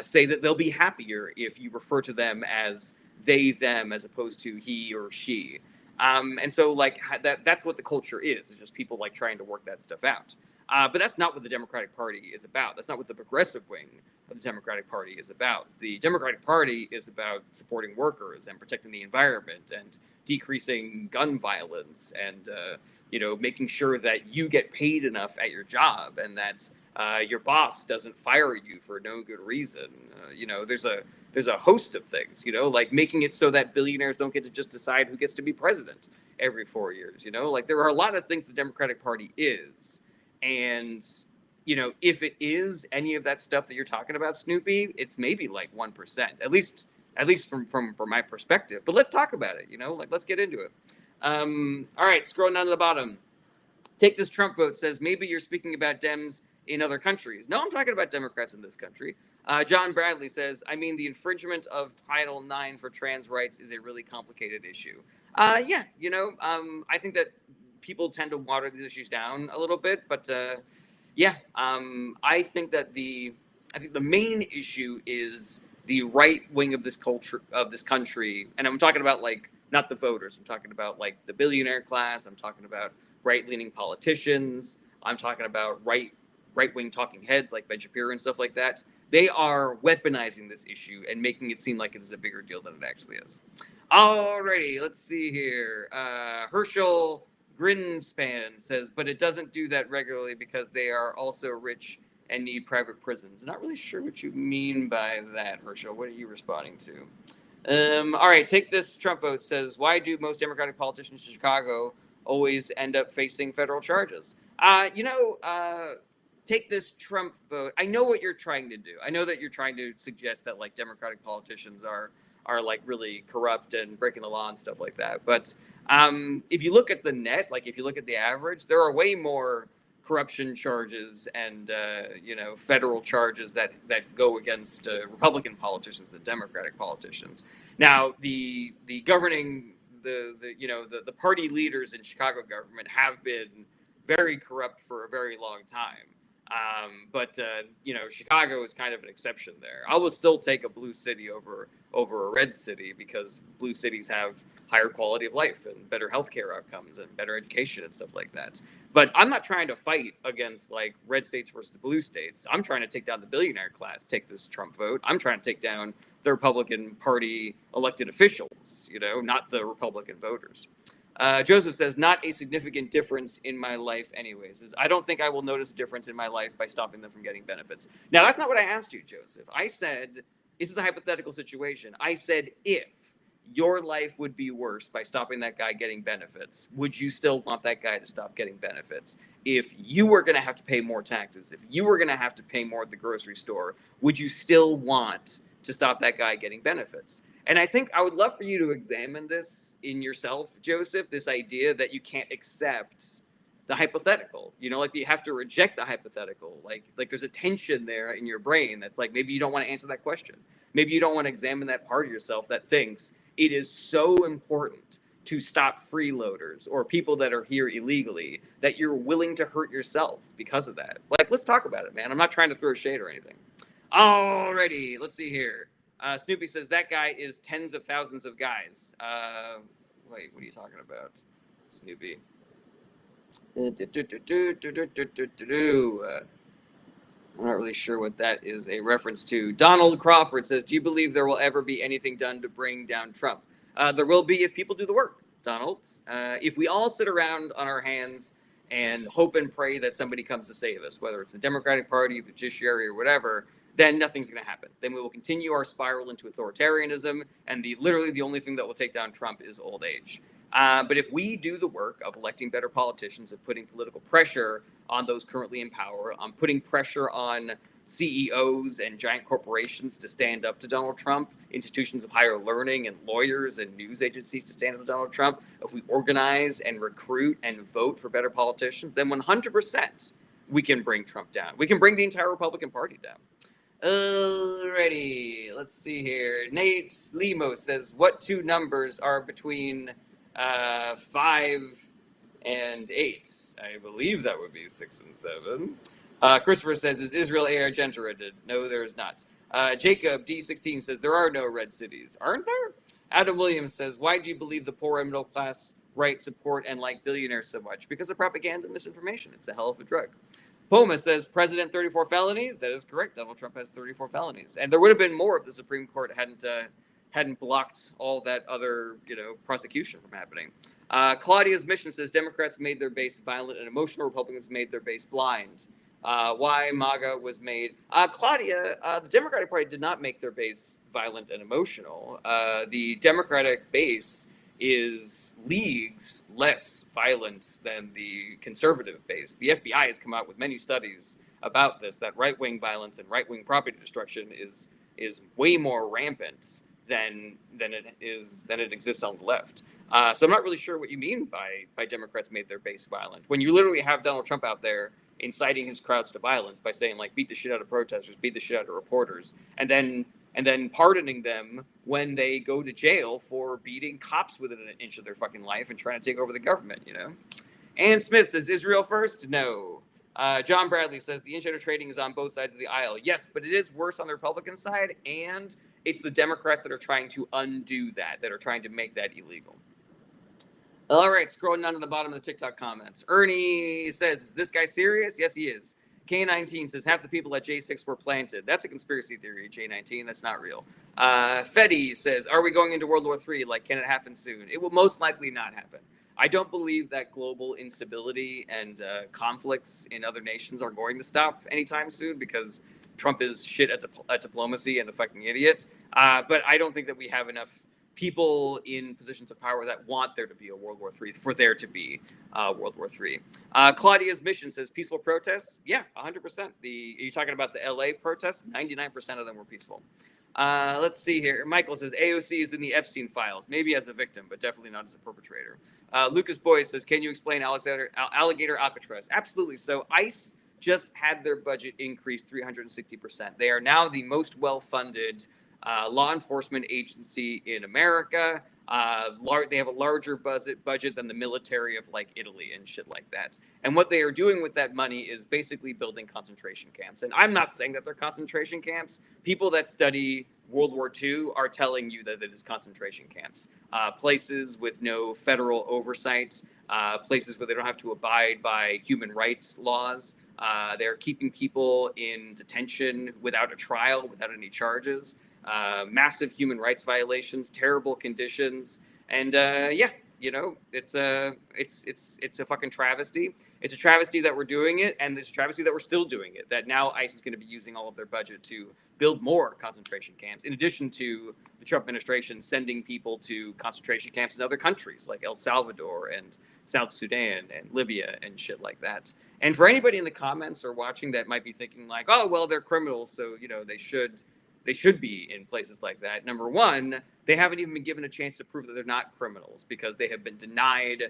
say that they'll be happier if you refer to them as they, them, as opposed to he or she. And so, like, that's what the culture is. It's just people like trying to work that stuff out. But that's not what the Democratic Party is about. That's not what the progressive wing of the Democratic Party is about. The Democratic Party is about supporting workers and protecting the environment and decreasing gun violence, and making sure that you get paid enough at your job, and that your boss doesn't fire you for no good reason. There's a host of things, like making it so that billionaires don't get to just decide who gets to be president every 4 years. Like there are a lot of things the Democratic Party is, and if it is any of that stuff that you're talking about, Snoopy, it's maybe like 1%, at least from my perspective. But let's talk about it. Like, let's get into it. All right, scrolling down to the bottom. Take this Trump vote says maybe you're speaking about Dems in other countries. No, I'm talking about Democrats in this country. John Bradley says, I mean, the infringement of Title IX for trans rights is a really complicated issue. Yeah, I think that people tend to water these issues down a little bit, but yeah, I think the main issue is the right wing of this country, and I'm talking about, like, not the voters. I'm talking about, like, the billionaire class. I'm talking about right-leaning politicians. I'm talking about right-wing talking heads like Ben Shapiro and stuff like that. They are weaponizing this issue and making it seem like it is a bigger deal than it actually is. Alrighty, let's see here. Herschel Grinspan says, but it doesn't do that regularly because they are also rich and need private prisons. Not really sure what you mean by that, Herschel. What are you responding to? All right, take this Trump vote says, why do most Democratic politicians in Chicago always end up facing federal charges? Take this Trump vote. I know what you're trying to do. I know that you're trying to suggest that, like, Democratic politicians are like really corrupt and breaking the law and stuff like that. But if you look at the net, like if you look at the average, there are way more corruption charges and federal charges that go against Republican politicians than Democratic politicians. Now, the governing the party leaders in Chicago government have been very corrupt for a very long time. But Chicago is kind of an exception there. I will still take a blue city over a red city because blue cities have higher quality of life and better healthcare outcomes and better education and stuff like that. But I'm not trying to fight against, like, red states versus blue states. I'm trying to take down the billionaire class. Take this Trump vote. I'm trying to take down the Republican Party elected officials, not the Republican voters. Joseph says, not a significant difference in my life anyways. I don't think I will notice a difference in my life by stopping them from getting benefits. Now, that's not what I asked you, Joseph. I said, this is a hypothetical situation. I said, if your life would be worse by stopping that guy getting benefits, would you still want that guy to stop getting benefits? If you were going to have to pay more taxes, if you were going to have to pay more at the grocery store, would you still want to stop that guy getting benefits? And I think I would love for you to examine this in yourself, Joseph, this idea that you can't accept the hypothetical, like you have to reject the hypothetical. Like there's a tension there in your brain that's like, maybe you don't want to answer that question. Maybe you don't want to examine that part of yourself that thinks it is so important to stop freeloaders or people that are here illegally that you're willing to hurt yourself because of that. Like, let's talk about it, man. I'm not trying to throw shade or anything. Alrighty, let's see here. Snoopy says that guy is tens of thousands of guys. Wait, what are you talking about, Snoopy? I'm not really sure what that is a reference to. Donald Crawford says, do you believe there will ever be anything done to bring down Trump? There will be if people do the work, Donald. If we all sit around on our hands and hope and pray that somebody comes to save us, whether it's the Democratic Party, the judiciary, or whatever, then nothing's going to happen. Then we will continue our spiral into authoritarianism, and literally the only thing that will take down Trump is old age. But if we do the work of electing better politicians, of putting political pressure on those currently in power, on putting pressure on CEOs and giant corporations to stand up to Donald Trump, institutions of higher learning and lawyers and news agencies to stand up to Donald Trump, if we organize and recruit and vote for better politicians, then 100% we can bring Trump down. We can bring the entire Republican Party down. Alrighty, let's see here. Nate Limo says, what two numbers are between 5 and 8? I believe that would be 6 and 7. Christopher says, is Israel Agenda rated? No, there is not. Jacob D16 says, there are no red cities. Aren't there? Adam Williams says, why do you believe the poor and middle class right, support, and like billionaires so much? Because of propaganda and misinformation. It's a hell of a drug. Poma says, President 34 felonies. That is correct. Donald Trump has 34 felonies. And there would have been more if the Supreme Court hadn't blocked all that other, prosecution from happening. Claudia's mission says, Democrats made their base violent and emotional. Republicans made their base blind. Why MAGA was made. Claudia, the Democratic Party did not make their base violent and emotional. The Democratic base is leagues less violent than the conservative base. The FBI has come out with many studies about this, that right-wing violence and right-wing property destruction is way more rampant than it exists on the left. So I'm not really sure what you mean by Democrats made their base violent. When you literally have Donald Trump out there inciting his crowds to violence by saying, like, beat the shit out of protesters, beat the shit out of reporters, and then pardoning them when they go to jail for beating cops within an inch of their fucking life and trying to take over the government, Ann Smith says, Israel first? No. John Bradley says, the insider trading is on both sides of the aisle. Yes, but it is worse on the Republican side, and it's the Democrats that are trying to undo that are trying to make that illegal. All right, scrolling down to the bottom of the TikTok comments. Ernie says, is this guy serious? Yes, he is. K19 says, half the people at J6 were planted. That's a conspiracy theory, J19. That's not real. Fetty says, are we going into World War III? Like, can it happen soon? It will most likely not happen. I don't believe that global instability and conflicts in other nations are going to stop anytime soon because Trump is shit at diplomacy and a fucking idiot. But I don't think that we have enough people in positions of power that want there to be a World War III for there to be World War III. Claudia's mission says peaceful protests. Yeah, 100%. Are you talking about the LA protests? 99% of them were peaceful. Let's see here. Michael says AOC is in the Epstein files, maybe as a victim, but definitely not as a perpetrator. Lucas Boyd says, can you explain alligator Alcatraz? Absolutely. So ICE just had their budget increased 360%. They are now the most well-funded law enforcement agency in America. They have a larger budget than the military of like Italy and shit like that. And what they are doing with that money is basically building concentration camps. And I'm not saying that they're concentration camps. People that study World War II are telling you that it is concentration camps. Places with no federal oversight, places where they don't have to abide by human rights laws. They're keeping people in detention without a trial, without any charges. Massive human rights violations, terrible conditions, and it's a fucking travesty. It's a travesty that we're doing it, and it's a travesty that we're still doing it. That now ICE is going to be using all of their budget to build more concentration camps, in addition to the Trump administration sending people to concentration camps in other countries like El Salvador and South Sudan and Libya and shit like that. And for anybody in the comments or watching that might be thinking like, oh well, they're criminals, so they should be in places like that. Number one, they haven't even been given a chance to prove that they're not criminals because they have been denied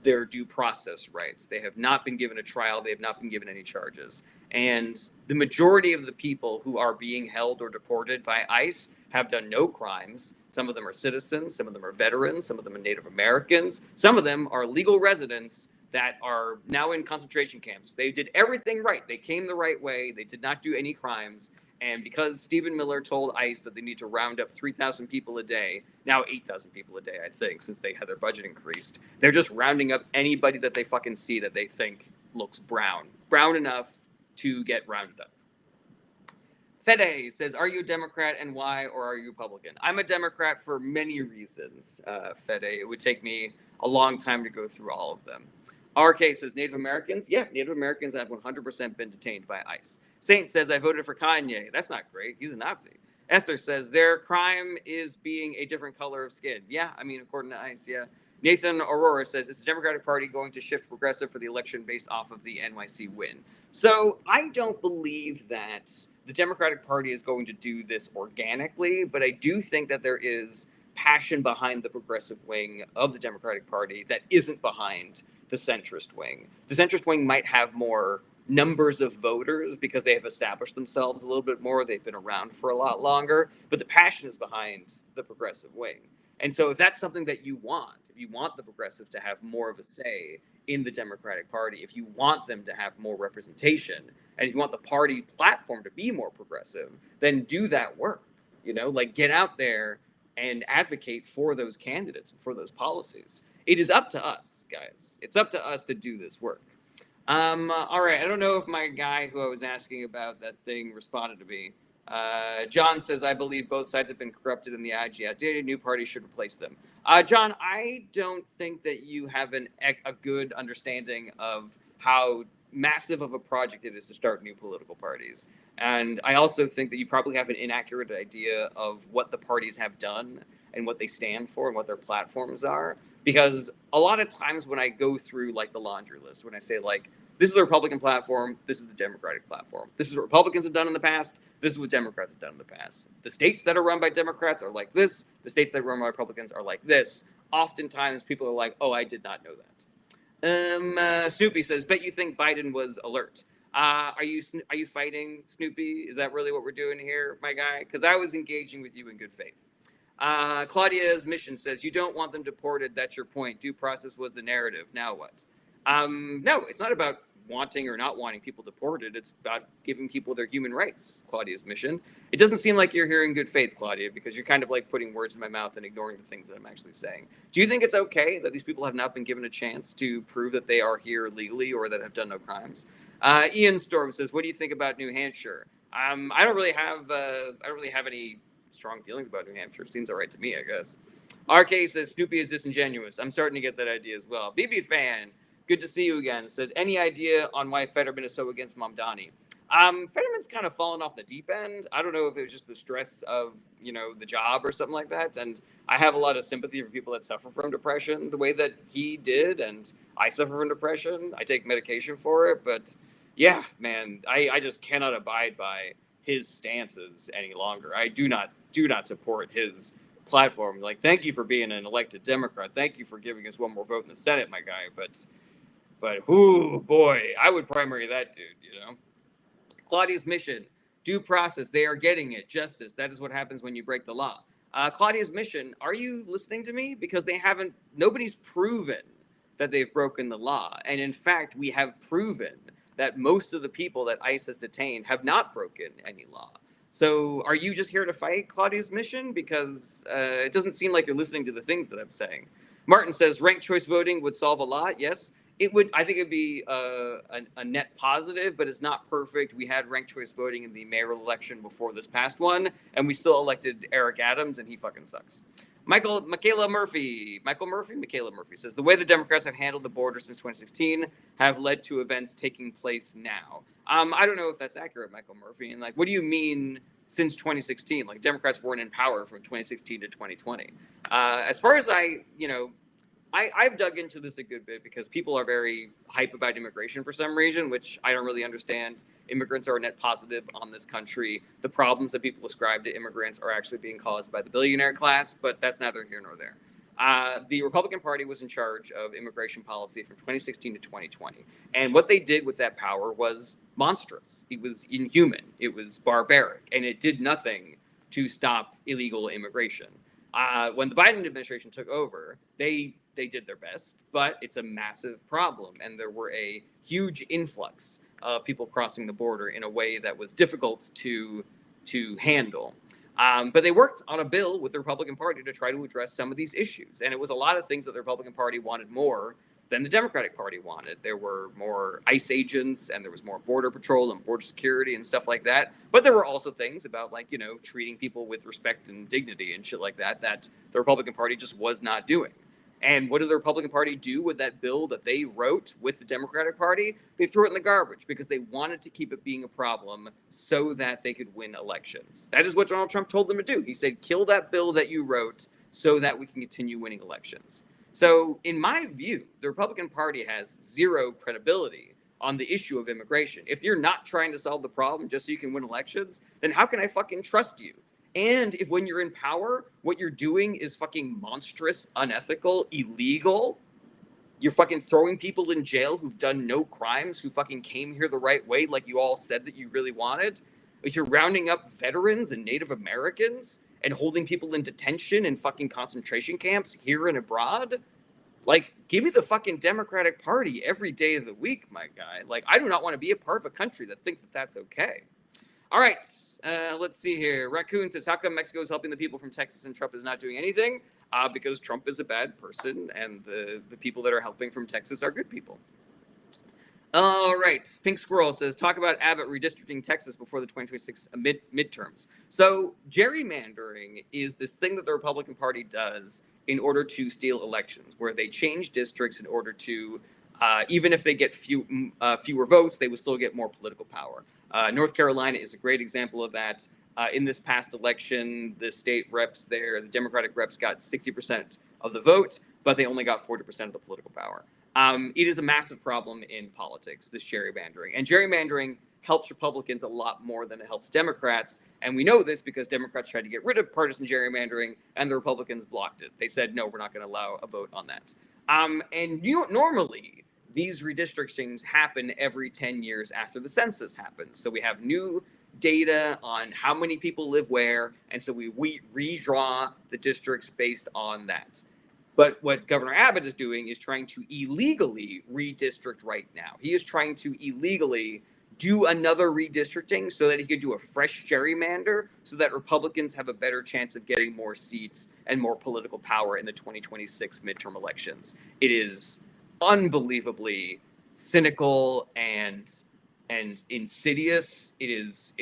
their due process rights. They have not been given a trial. They have not been given any charges. And the majority of the people who are being held or deported by ICE have done no crimes. Some of them are citizens. Some of them are veterans. Some of them are Native Americans. Some of them are legal residents that are now in concentration camps. They did everything right. They came the right way. They did not do any crimes. And because Stephen Miller told ICE that they need to round up 3,000 people a day, now 8,000 people a day, I think, since they had their budget increased, they're just rounding up anybody that they fucking see that they think looks brown enough to get rounded up. Fede says, are you a Democrat and why, or are you Republican? I'm a Democrat for many reasons, Fede. It would take me a long time to go through all of them. RK says, Native Americans? Yeah, Native Americans have 100% been detained by ICE. Saint says, I voted for Kanye. That's not great. He's a Nazi. Esther says their crime is being a different color of skin. Yeah, I mean, according to ICE, yeah. Nathan Aurora says, is the Democratic Party going to shift progressive for the election based off of the NYC win? So I don't believe that the Democratic Party is going to do this organically, but I do think that there is passion behind the progressive wing of the Democratic Party that isn't behind the centrist wing. The centrist wing might have more numbers of voters because they have established themselves a little bit more. They've been around for a lot longer, but the passion is behind the progressive wing. And so if that's something that you want, if you want the progressives to have more of a say in the Democratic Party, if you want them to have more representation, and if you want the party platform to be more progressive, then do that work. Like get out there and advocate for those candidates and for those policies. It is up to us, guys. It's up to us to do this work. All right. I don't know if my guy who I was asking about that thing responded to me. John says, I believe both sides have been corrupted in the IG outdated. New parties should replace them. John, I don't think that you have a good understanding of how massive of a project it is to start new political parties. And I also think that you probably have an inaccurate idea of what the parties have done and what they stand for and what their platforms are. Because a lot of times when I go through like the laundry list, when I say like, this is the Republican platform, this is the Democratic platform. This is what Republicans have done in the past, this is what Democrats have done in the past. The states that are run by Democrats are like this, the states that are run by Republicans are like this. Oftentimes people are like, oh, I did not know that. Snoopy says, bet you think Biden was alert. Are you fighting, Snoopy? Is that really what we're doing here, my guy? Because I was engaging with you in good faith. Claudia's mission says, you don't want them deported. That's your point. Due process was the narrative. Now what? No, it's not about wanting or not wanting people deported. It's about giving people their human rights, Claudia's mission. It doesn't seem like you're here in good faith, Claudia, because you're kind of like putting words in my mouth and ignoring the things that I'm actually saying. Do you think it's okay that these people have not been given a chance to prove that they are here legally or that have done no crimes? Ian Storm says, what do you think about New Hampshire? I don't really have any strong feelings about New Hampshire. Seems all right to me, I guess. RK says, Snoopy is disingenuous. I'm starting to get that idea as well. BB Fan, good to see you again. Says, any idea on why Fetterman is so against Mamdani? Fetterman's kind of fallen off the deep end. I don't know if it was just the stress of, the job or something like that. And I have a lot of sympathy for people that suffer from depression the way that he did. And I suffer from depression. I take medication for it. But yeah, man, I just cannot abide by his stances any longer. I do not support his platform. Like, thank you for being an elected Democrat. Thank you for giving us one more vote in the Senate, my guy. But ooh, boy, I would primary that dude, Claudia's mission, due process. They are getting it. Justice. That is what happens when you break the law. Claudia's mission. Are you listening to me? Because nobody's proven that they've broken the law. And in fact, we have proven that most of the people that ICE has detained have not broken any law. So are you just here to fight Claudia's mission? Because it doesn't seem like you're listening to the things that I'm saying. Martin says ranked choice voting would solve a lot. Yes, it would. I think it'd be a net positive, but it's not perfect. We had ranked choice voting in the mayoral election before this past one, and we still elected Eric Adams, and he fucking sucks. Michael Murphy says the way the Democrats have handled the border since 2016 have led to events taking place now. I don't know if that's accurate, Michael Murphy. And like, what do you mean since 2016? Like, Democrats weren't in power from 2016 to 2020. As far as I've dug into this a good bit because people are very hype about immigration for some reason, which I don't really understand. Immigrants are a net positive on this country. The problems that people ascribe to immigrants are actually being caused by the billionaire class, but that's neither here nor there. The Republican Party was in charge of immigration policy from 2016 to 2020. And what they did with that power was monstrous. It was inhuman. It was barbaric. And it did nothing to stop illegal immigration. When the Biden administration took over, they did their best, but it's a massive problem. And there were a huge influx of people crossing the border in a way that was difficult to handle. But they worked on a bill with the Republican Party to try to address some of these issues. And it was a lot of things that the Republican Party wanted more than the Democratic Party wanted. There were more ICE agents and there was more border patrol and border security and stuff like that. But there were also things about treating people with respect and dignity and shit like that the Republican Party just was not doing. And what did the Republican Party do with that bill that they wrote with the Democratic Party? They threw it in the garbage because they wanted to keep it being a problem so that they could win elections. That is what Donald Trump told them to do. He said, kill that bill that you wrote so that we can continue winning elections. So, in my view, the Republican Party has zero credibility on the issue of immigration. If you're not trying to solve the problem just so you can win elections, then how can I fucking trust you? And if when you're in power, what you're doing is fucking monstrous, unethical, illegal, you're fucking throwing people in jail who've done no crimes, who fucking came here the right way, like you all said that you really wanted. If you're rounding up veterans and Native Americans and holding people in detention in fucking concentration camps here and abroad, like, give me the fucking Democratic Party every day of the week, my guy. Like, I do not want to be a part of a country that thinks that that's okay. All right, let's see here. Raccoon says, how come Mexico is helping the people from Texas and Trump is not doing anything? Because Trump is a bad person and the people that are helping from Texas are good people. All right, Pink Squirrel says, talk about Abbott redistricting Texas before the 2026 midterms. So gerrymandering is this thing that the Republican Party does in order to steal elections, where they change districts in order to, even if they get fewer votes, they will still get more political power. North Carolina is a great example of that. In this past election, the state reps there, the Democratic reps got 60% of the vote, but they only got 40% of the political power. It is a massive problem in politics, this gerrymandering. And gerrymandering helps Republicans a lot more than it helps Democrats. And we know this because Democrats tried to get rid of partisan gerrymandering and the Republicans blocked it. They said, no, we're not going to allow a vote on that. Normally, these redistrictings happen every 10 years after the census happens. So we have new data on how many people live where, and so we redraw the districts based on that. But what Governor Abbott is doing is trying to illegally redistrict right now. He is trying to illegally do another redistricting so that he could do a fresh gerrymander so that Republicans have a better chance of getting more seats and more political power in the 2026 midterm elections. It is unbelievably cynical and insidious. It's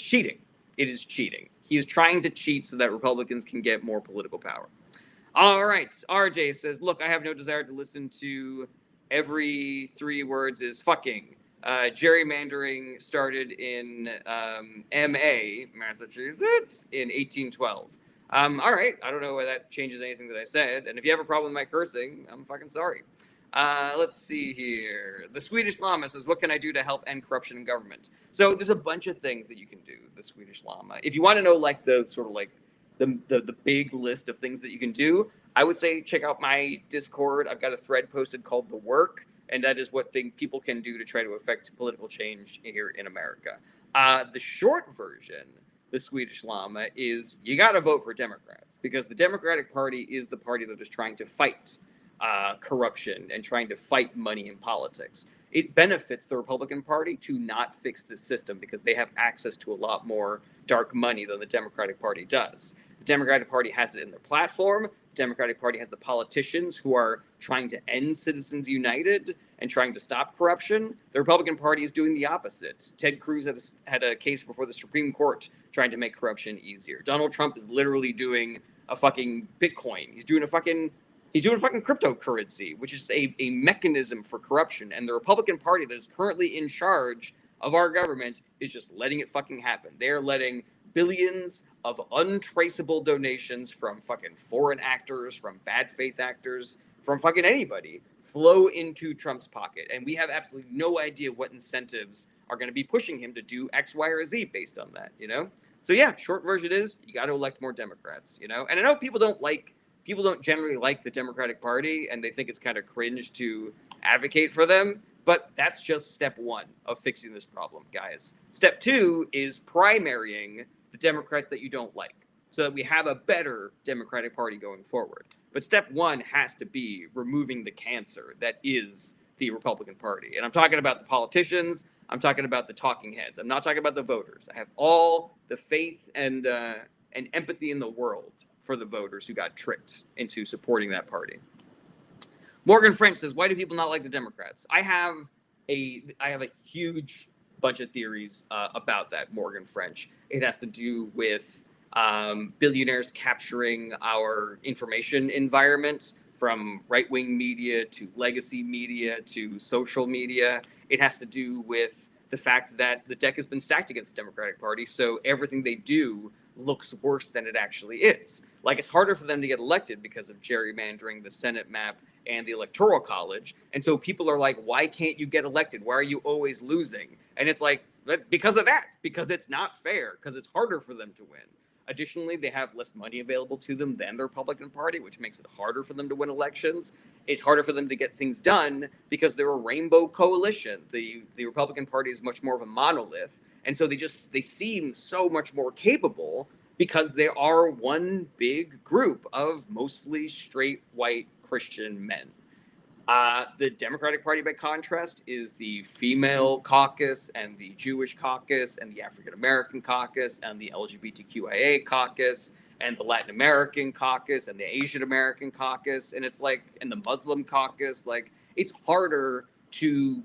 cheating. It is cheating. He is trying to cheat so that Republicans can get more political power. All right. RJ says, look, I have no desire to listen to every 3 words is fucking. Gerrymandering started in MA, Massachusetts, in 1812. All right. I don't know why that changes anything that I said. And if you have a problem with my cursing, I'm fucking sorry. Let's see here. The Swedish Llama says, what can I do to help end corruption in government? So there's a bunch of things that you can do, the Swedish Llama. If you want to know, like, the sort of like the big list of things that you can do, I would say check out my Discord. I've got a thread posted called The Work, and that is what people can do to try to affect political change here in America. The short version, the Swedish Llama, is you got to vote for Democrats because the Democratic Party is the party that is trying to fight corruption and trying to fight money in politics. It benefits the Republican Party to not fix this system because they have access to a lot more dark money than the Democratic Party does. The Democratic Party has it in their platform. The Democratic Party has the politicians who are trying to end Citizens United and trying to stop corruption. The Republican Party is doing the opposite. Ted Cruz had a case before the Supreme Court trying to make corruption easier. Donald Trump is literally doing a fucking Bitcoin. He's doing fucking cryptocurrency, which is a mechanism for corruption. And the Republican Party that is currently in charge of our government is just letting it fucking happen. They're letting billions of untraceable donations from fucking foreign actors, from bad faith actors, from fucking anybody flow into Trump's pocket. And we have absolutely no idea what incentives are going to be pushing him to do X, Y, or Z based on that, you know? So yeah, short version is you got to elect more Democrats, you know? And I know people don't generally like the Democratic Party and they think it's kind of cringe to advocate for them, but that's just step 1 of fixing this problem, guys. Step 2 is primarying the Democrats that you don't like so that we have a better Democratic Party going forward. But step 1 has to be removing the cancer that is the Republican Party. And I'm talking about the politicians. I'm talking about the talking heads. I'm not talking about the voters. I have all the faith and empathy in the world for the voters who got tricked into supporting that party. Morgan French says, why do people not like the Democrats? I have a huge bunch of theories about that, Morgan French. It has to do with billionaires capturing our information environment from right-wing media to legacy media to social media. It has to do with the fact that the deck has been stacked against the Democratic Party, so everything they do looks worse than it actually is. Like, it's harder for them to get elected because of gerrymandering, the Senate map, and the Electoral College. And so people are like, why can't you get elected? Why are you always losing? And it's like, because of that, because it's not fair, because it's harder for them to win. Additionally, they have less money available to them than the Republican Party, which makes it harder for them to win elections. It's harder for them to get things done because they're a rainbow coalition. The Republican Party is much more of a monolith. And so they seem so much more capable because they are one big group of mostly straight white Christian men. The Democratic Party, by contrast, is the female caucus and the Jewish caucus and the African American caucus and the LGBTQIA caucus and the Latin American caucus and the Asian American caucus, and it's like, and the Muslim caucus. Like, it's harder to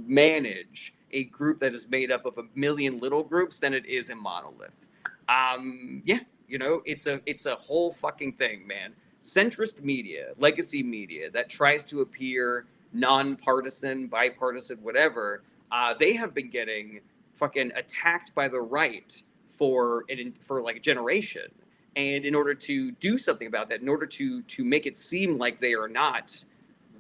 manage a group that is made up of a million little groups than it is a monolith. Yeah, it's a whole fucking thing, man. Centrist media, legacy media that tries to appear nonpartisan, bipartisan, whatever, they have been getting fucking attacked by the right for like a generation. And in order to do something about that, in order to make it seem like they are not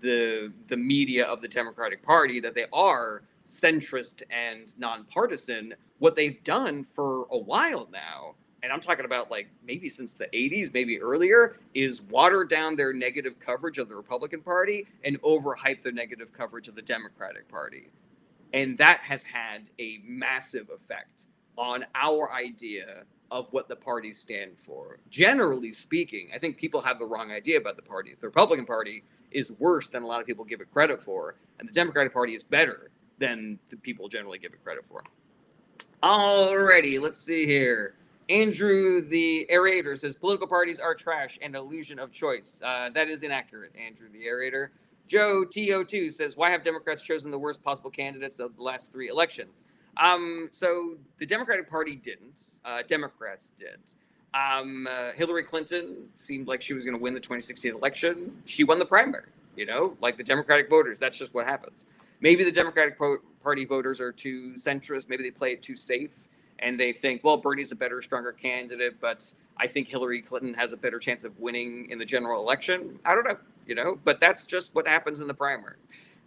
the media of the Democratic Party, that they are centrist and nonpartisan, what they've done for a while now, and I'm talking about like maybe since the 80s, maybe earlier, is water down their negative coverage of the Republican Party and overhype their negative coverage of the Democratic Party. And that has had a massive effect on our idea of what the parties stand for. Generally speaking, I think people have the wrong idea about the parties. The Republican Party is worse than a lot of people give it credit for, and the Democratic Party is better than the people generally give it credit for. Alrighty, let's see here. Andrew the Aerator says political parties are trash and illusion of choice. That is inaccurate, Andrew the Aerator. Joe TO2 says, why have Democrats chosen the worst possible candidates of the last 3 elections? So the Democratic Party didn't. Democrats did. Hillary Clinton seemed like she was going to win the 2016 election. She won the primary, like the Democratic voters. That's just what happens. Maybe the Democratic Party voters are too centrist. Maybe they play it too safe. And they think, well, Bernie's a better, stronger candidate, but I think Hillary Clinton has a better chance of winning in the general election. I don't know, but that's just what happens in the primary.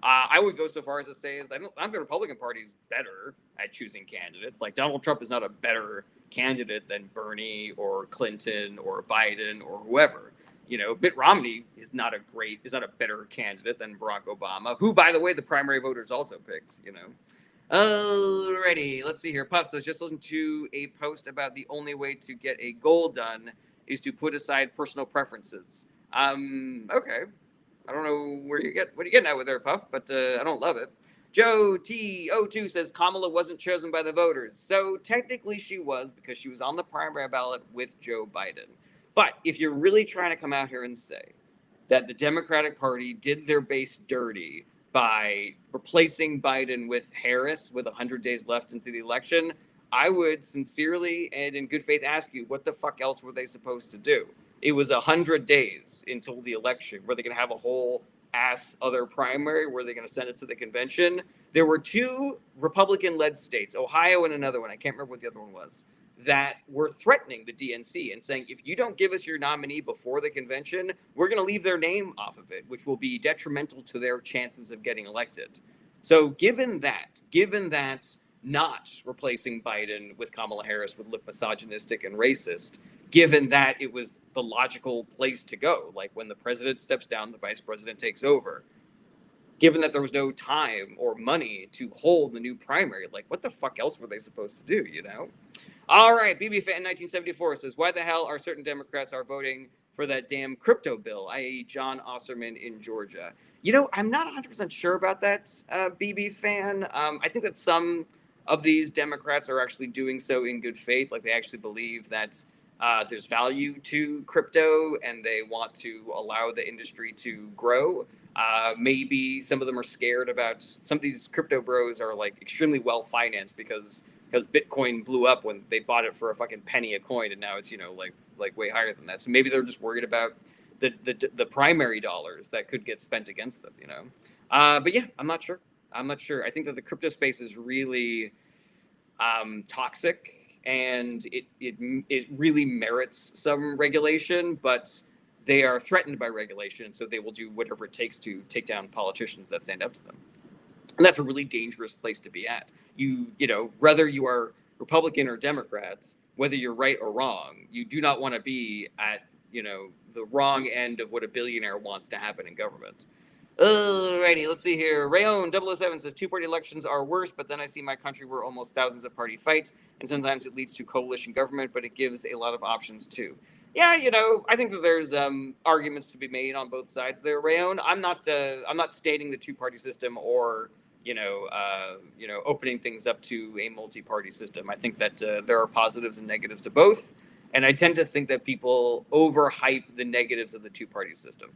I would go so far as to say I think the Republican Party is better at choosing candidates. Like, Donald Trump is not a better candidate than Bernie or Clinton or Biden or whoever. Mitt Romney is not a better candidate than Barack Obama, who, by the way, the primary voters also picked. Alrighty, let's see here. Puff says, just listen to a post about the only way to get a goal done is to put aside personal preferences. Okay. I don't know what you're getting at with there, Puff, but I don't love it. Joe T02 says Kamala wasn't chosen by the voters. So technically she was, because she was on the primary ballot with Joe Biden. But if you're really trying to come out here and say that the Democratic Party did their base dirty by replacing Biden with Harris with 100 days left into the election, I would sincerely and in good faith ask you, what the fuck else were they supposed to do? It was 100 days until the election. Were they going to have a whole ass other primary? Were they going to send it to the convention? There were 2 Republican-led states, Ohio and another one, I can't remember what the other one was, that were threatening the DNC and saying, if you don't give us your nominee before the convention, we're going to leave their name off of it, which will be detrimental to their chances of getting elected. So given that not replacing Biden with Kamala Harris would look misogynistic and racist, given that it was the logical place to go, like when the president steps down, the vice president takes over, given that there was no time or money to hold the new primary, like what the fuck else were they supposed to do, All right, BB Fan 1974 says, why the hell are certain Democrats are voting for that damn crypto bill, i.e. John Osserman in Georgia? I'm not 100% sure about that, BB Fan. I think that some of these Democrats are actually doing so in good faith, like they actually believe that there's value to crypto and they want to allow the industry to grow. Maybe some of them are scared about, some of these crypto bros are like extremely well financed because Bitcoin blew up when they bought it for a fucking penny a coin, and now it's like way higher than that. So maybe they're just worried about the primary dollars that could get spent against them. But yeah, I'm not sure. I'm not sure. I think that the crypto space is really toxic, and it really merits some regulation, but they are threatened by regulation, so they will do whatever it takes to take down politicians that stand up to them. And that's a really dangerous place to be at. Whether you are Republican or Democrats, whether you're right or wrong, you do not want to be at, the wrong end of what a billionaire wants to happen in government. Alrighty, let's see here. Rayon007 says two-party elections are worse, but then I see my country where almost thousands of party fight, and sometimes it leads to coalition government, but it gives a lot of options too. Yeah, I think that there's arguments to be made on both sides there, Rayon. I'm not stating the two-party system or opening things up to a multi-party system. I think that there are positives and negatives to both, and I tend to think that people overhype the negatives of the two-party system.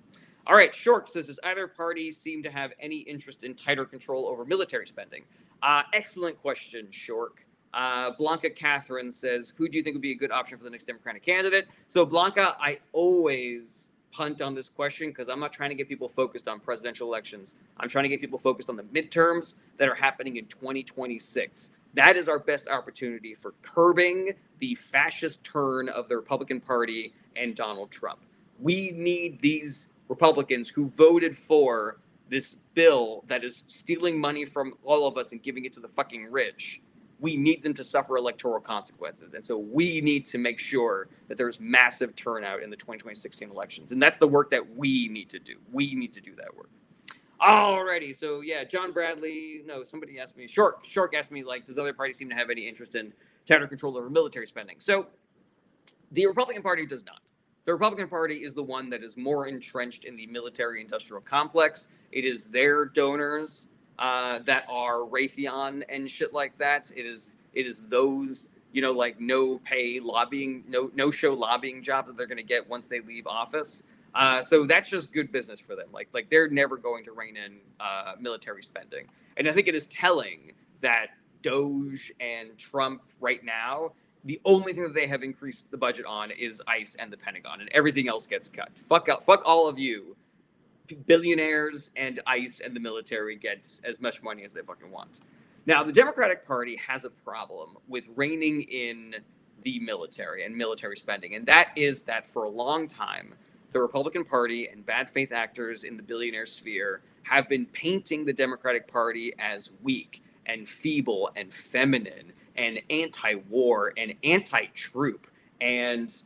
All right, Short says, does either party seem to have any interest in tighter control over military spending? Excellent question, Short. Blanca Catherine says, who do you think would be a good option for the next Democratic candidate? So Blanca, I always punt on this question because I'm not trying to get people focused on presidential elections. I'm trying to get people focused on the midterms that are happening in 2026. That is our best opportunity for curbing the fascist turn of the Republican Party and Donald Trump. We need these Republicans who voted for this bill that is stealing money from all of us and giving it to the fucking rich. We need them to suffer electoral consequences. And so we need to make sure that there's massive turnout in the 2016 elections. And that's the work that we need to do. We need to do that work. Alrighty, so yeah, John Bradley, no, somebody asked me, Short asked me, does other parties seem to have any interest in tighter control over military spending? So the Republican Party does not. The Republican Party is the one that is more entrenched in the military-industrial complex. It is their donors that are Raytheon and shit like that. It is those, no pay lobbying, no show lobbying jobs that they're going to get once they leave office. So that's just good business for them. Like they're never going to rein in military spending. And I think it is telling that Doge and Trump right now, the only thing that they have increased the budget on is ICE and the Pentagon, and everything else gets cut. Fuck all of you. Billionaires and ICE and the military get as much money as they fucking want. Now, the Democratic Party has a problem with reining in the military and military spending, and that is that for a long time, the Republican Party and bad faith actors in the billionaire sphere have been painting the Democratic Party as weak and feeble and feminine and anti-war and anti-troop and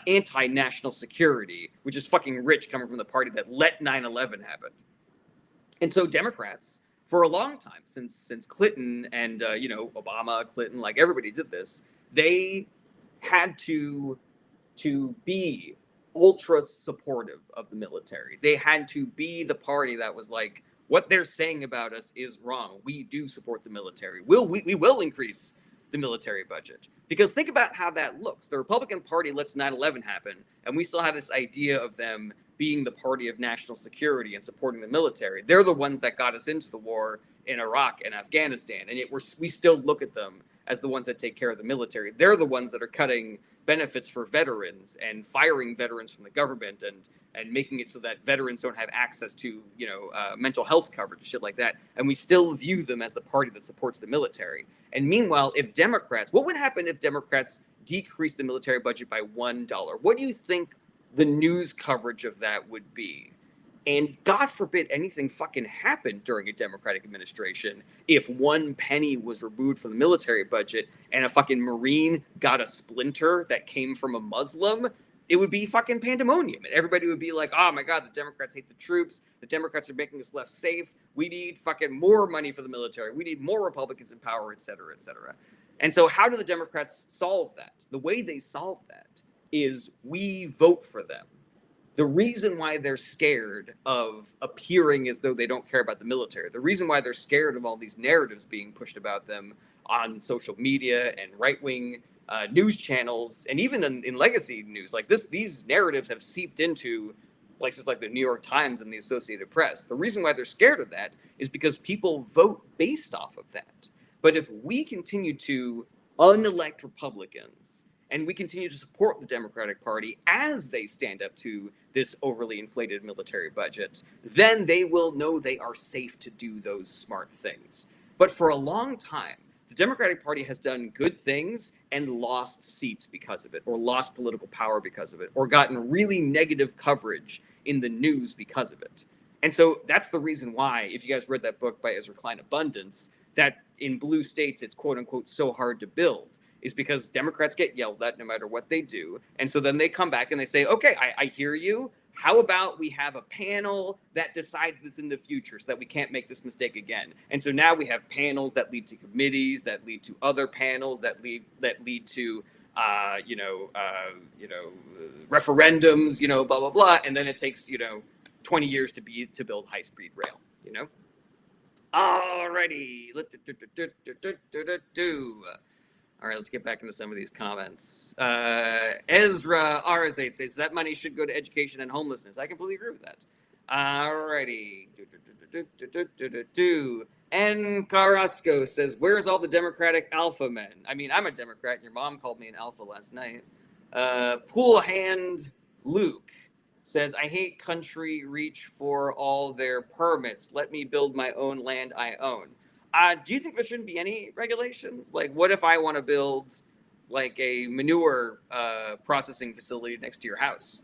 anti-national security, which is fucking rich coming from the party that let 9/11 happen. And so Democrats, for a long time, since Clinton and Obama, Clinton, like everybody did this, they had to be ultra supportive of the military. They had to be the party that was like, what they're saying about us is wrong. We do support the military. We will increase the military budget. Because think about how that looks. The Republican Party lets 9/11 happen, and we still have this idea of them being the party of national security and supporting the military. They're the ones that got us into the war in Iraq and Afghanistan, and yet we still look at them as the ones that take care of the military. They're the ones that are cutting benefits for veterans and firing veterans from the government and making it so that veterans don't have access to mental health coverage and shit like that. And we still view them as the party that supports the military. And meanwhile, what would happen if Democrats decreased the military budget by $1? What do you think the news coverage of that would be? And God forbid anything fucking happened during a Democratic administration if 1 penny was removed from the military budget and a fucking Marine got a splinter that came from a Muslim. It would be fucking pandemonium. And everybody would be like, oh my God, the Democrats hate the troops. The Democrats are making us less safe. We need fucking more money for the military. We need more Republicans in power, et cetera, et cetera. And so how do the Democrats solve that? The way they solve that is we vote for them. The reason why they're scared of appearing as though they don't care about the military, the reason why they're scared of all these narratives being pushed about them on social media and right-wing news channels, and even in legacy news like this, these narratives have seeped into places like the New York Times and the Associated Press. The reason why they're scared of that is because people vote based off of that. But if we continue to unelect Republicans and we continue to support the Democratic Party as they stand up to this overly inflated military budget, then they will know they are safe to do those smart things. But for a long time, the Democratic Party has done good things and lost seats because of it, or lost political power because of it, or gotten really negative coverage in the news because of it. And so that's the reason why, if you guys read that book by Ezra Klein, Abundance, that in blue states it's quote unquote so hard to build, is because Democrats get yelled at no matter what they do. And so then they come back and they say, okay, I hear you. How about we have a panel that decides this in the future so that we can't make this mistake again? And so now we have panels that lead to committees, that lead to other panels, that lead to referendums, blah blah blah, and then it takes 20 years to build high speed rail. Alrighty, all right, let's get back into some of these comments. Ezra RSA says that money should go to education and homelessness. I completely agree with that. Alrighty. N. Carrasco says, where's all the Democratic alpha men? I mean, I'm a Democrat, and your mom called me an alpha last night. Pool Hand Luke says, I hate country reach for all their permits. Let me build my own land I own. Do you think there shouldn't be any regulations? Like, what if I want to build like a manure processing facility next to your house?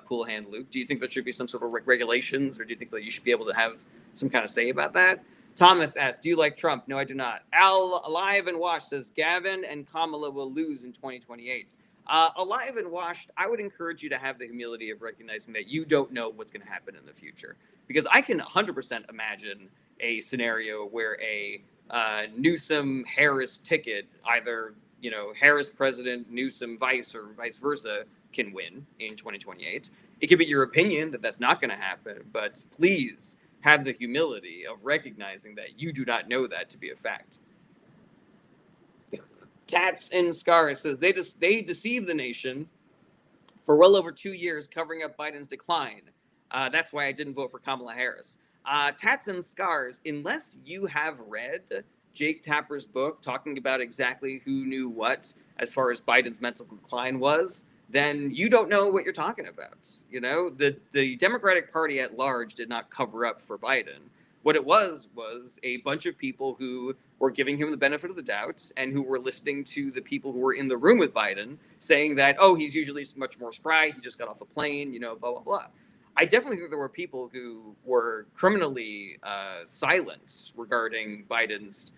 Pool Hand Luke, do you think there should be some sort of regulations, or do you think that you should be able to have some kind of say about that? Thomas asks, do you like Trump? No, I do not. Al Alive and Washed says, Gavin and Kamala will lose in 2028. Alive and Washed, I would encourage you to have the humility of recognizing that you don't know what's going to happen in the future. Because I can 100% imagine a scenario where a Newsom-Harris ticket, either Harris president, Newsom vice, or vice versa, can win in 2028. It could be your opinion that that's not going to happen, but please have the humility of recognizing that you do not know that to be a fact. Tats and Scars says they deceive the nation for well over 2 years, covering up Biden's decline. That's why I didn't vote for Kamala Harris. Tats and Scars, unless you have read Jake Tapper's book talking about exactly who knew what as far as Biden's mental decline was, then you don't know what you're talking about. The Democratic Party at large did not cover up for Biden. What it was a bunch of people who were giving him the benefit of the doubt and who were listening to the people who were in the room with Biden saying that, oh, he's usually much more spry, he just got off a plane, blah, blah, blah. I definitely think there were people who were criminally silent regarding Biden's,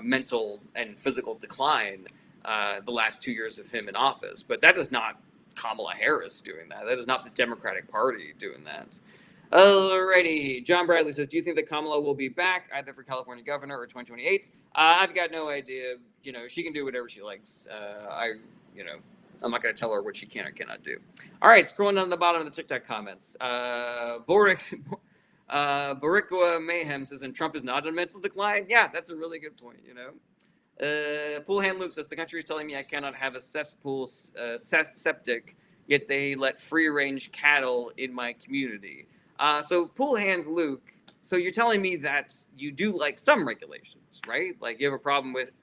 mental and physical decline the last 2 years of him in office. But that is not Kamala Harris doing that. That is not the Democratic Party doing that. Alrighty. John Bradley says, do you think that Kamala will be back either for California governor or 2028? I've got no idea. She can do whatever she likes. I'm not going to tell her what she can or cannot do. All right, scrolling down the bottom of the TikTok comments. Barikwa Mayhem says, and Trump is not in mental decline? Yeah, that's a really good point, Pool Hand Luke says, the country is telling me I cannot have a cesspool septic, yet they let free-range cattle in my community. So Pool Hand Luke, so you're telling me that you do like some regulations, right? Like you have a problem with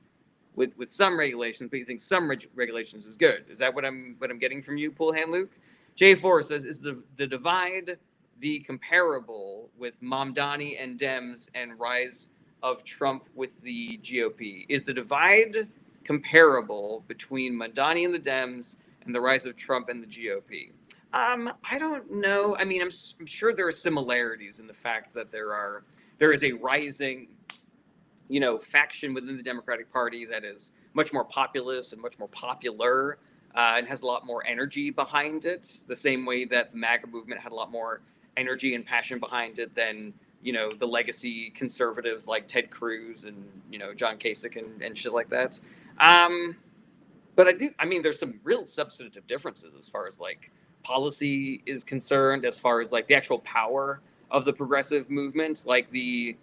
some regulations, but you think some regulations is good. Is that what I'm getting from you, Pool Hand Luke? J4 says, is the divide the comparable with Mamdani and Dems and rise of Trump with the GOP? Is the divide comparable between Mamdani and the Dems and the rise of Trump and the GOP? I don't know. I mean, I'm sure there are similarities in the fact that there is a rising, faction within the Democratic Party that is much more populist and much more popular and has a lot more energy behind it, the same way that the MAGA movement had a lot more energy and passion behind it than, the legacy conservatives like Ted Cruz and, John Kasich and shit like that. But there's some real substantive differences as far as like policy is concerned, as far as like the actual power of the progressive movement, like I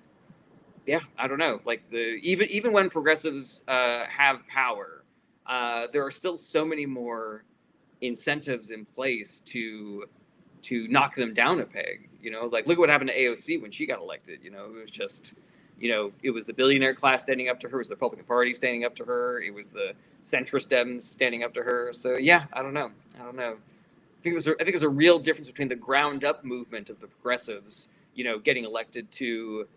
don't know, like even when progressives have power, there are still so many more incentives in place to knock them down a peg. Like look at what happened to AOC when she got elected. It was just it was the billionaire class standing up to her. It was the Republican Party standing up to her. It was the centrist Dems standing up to her. So yeah, I don't know. I think there's a real difference between the ground up movement of the progressives, getting elected to,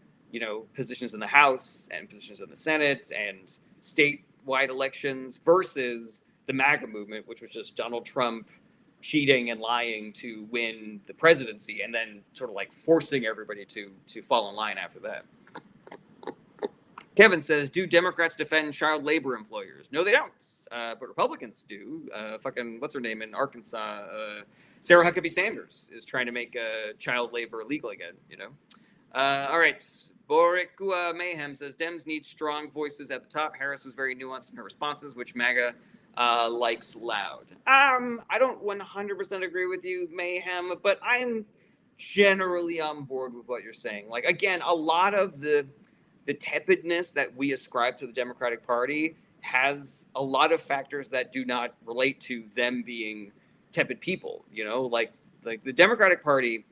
positions in the House and positions in the Senate and statewide elections versus the MAGA movement, which was just Donald Trump cheating and lying to win the presidency and then sort of like forcing everybody to fall in line after that. Kevin says, do Democrats defend child labor employers? No, they don't. But Republicans do. What's her name in Arkansas? Sarah Huckabee Sanders is trying to make child labor illegal again, All right. Boricua Mayhem says, Dems need strong voices at the top. Harris was very nuanced in her responses, which MAGA likes loud. I don't 100% agree with you, Mayhem, but I'm generally on board with what you're saying. Like, again, a lot of the tepidness that we ascribe to the Democratic Party has a lot of factors that do not relate to them being tepid people, like the Democratic Party,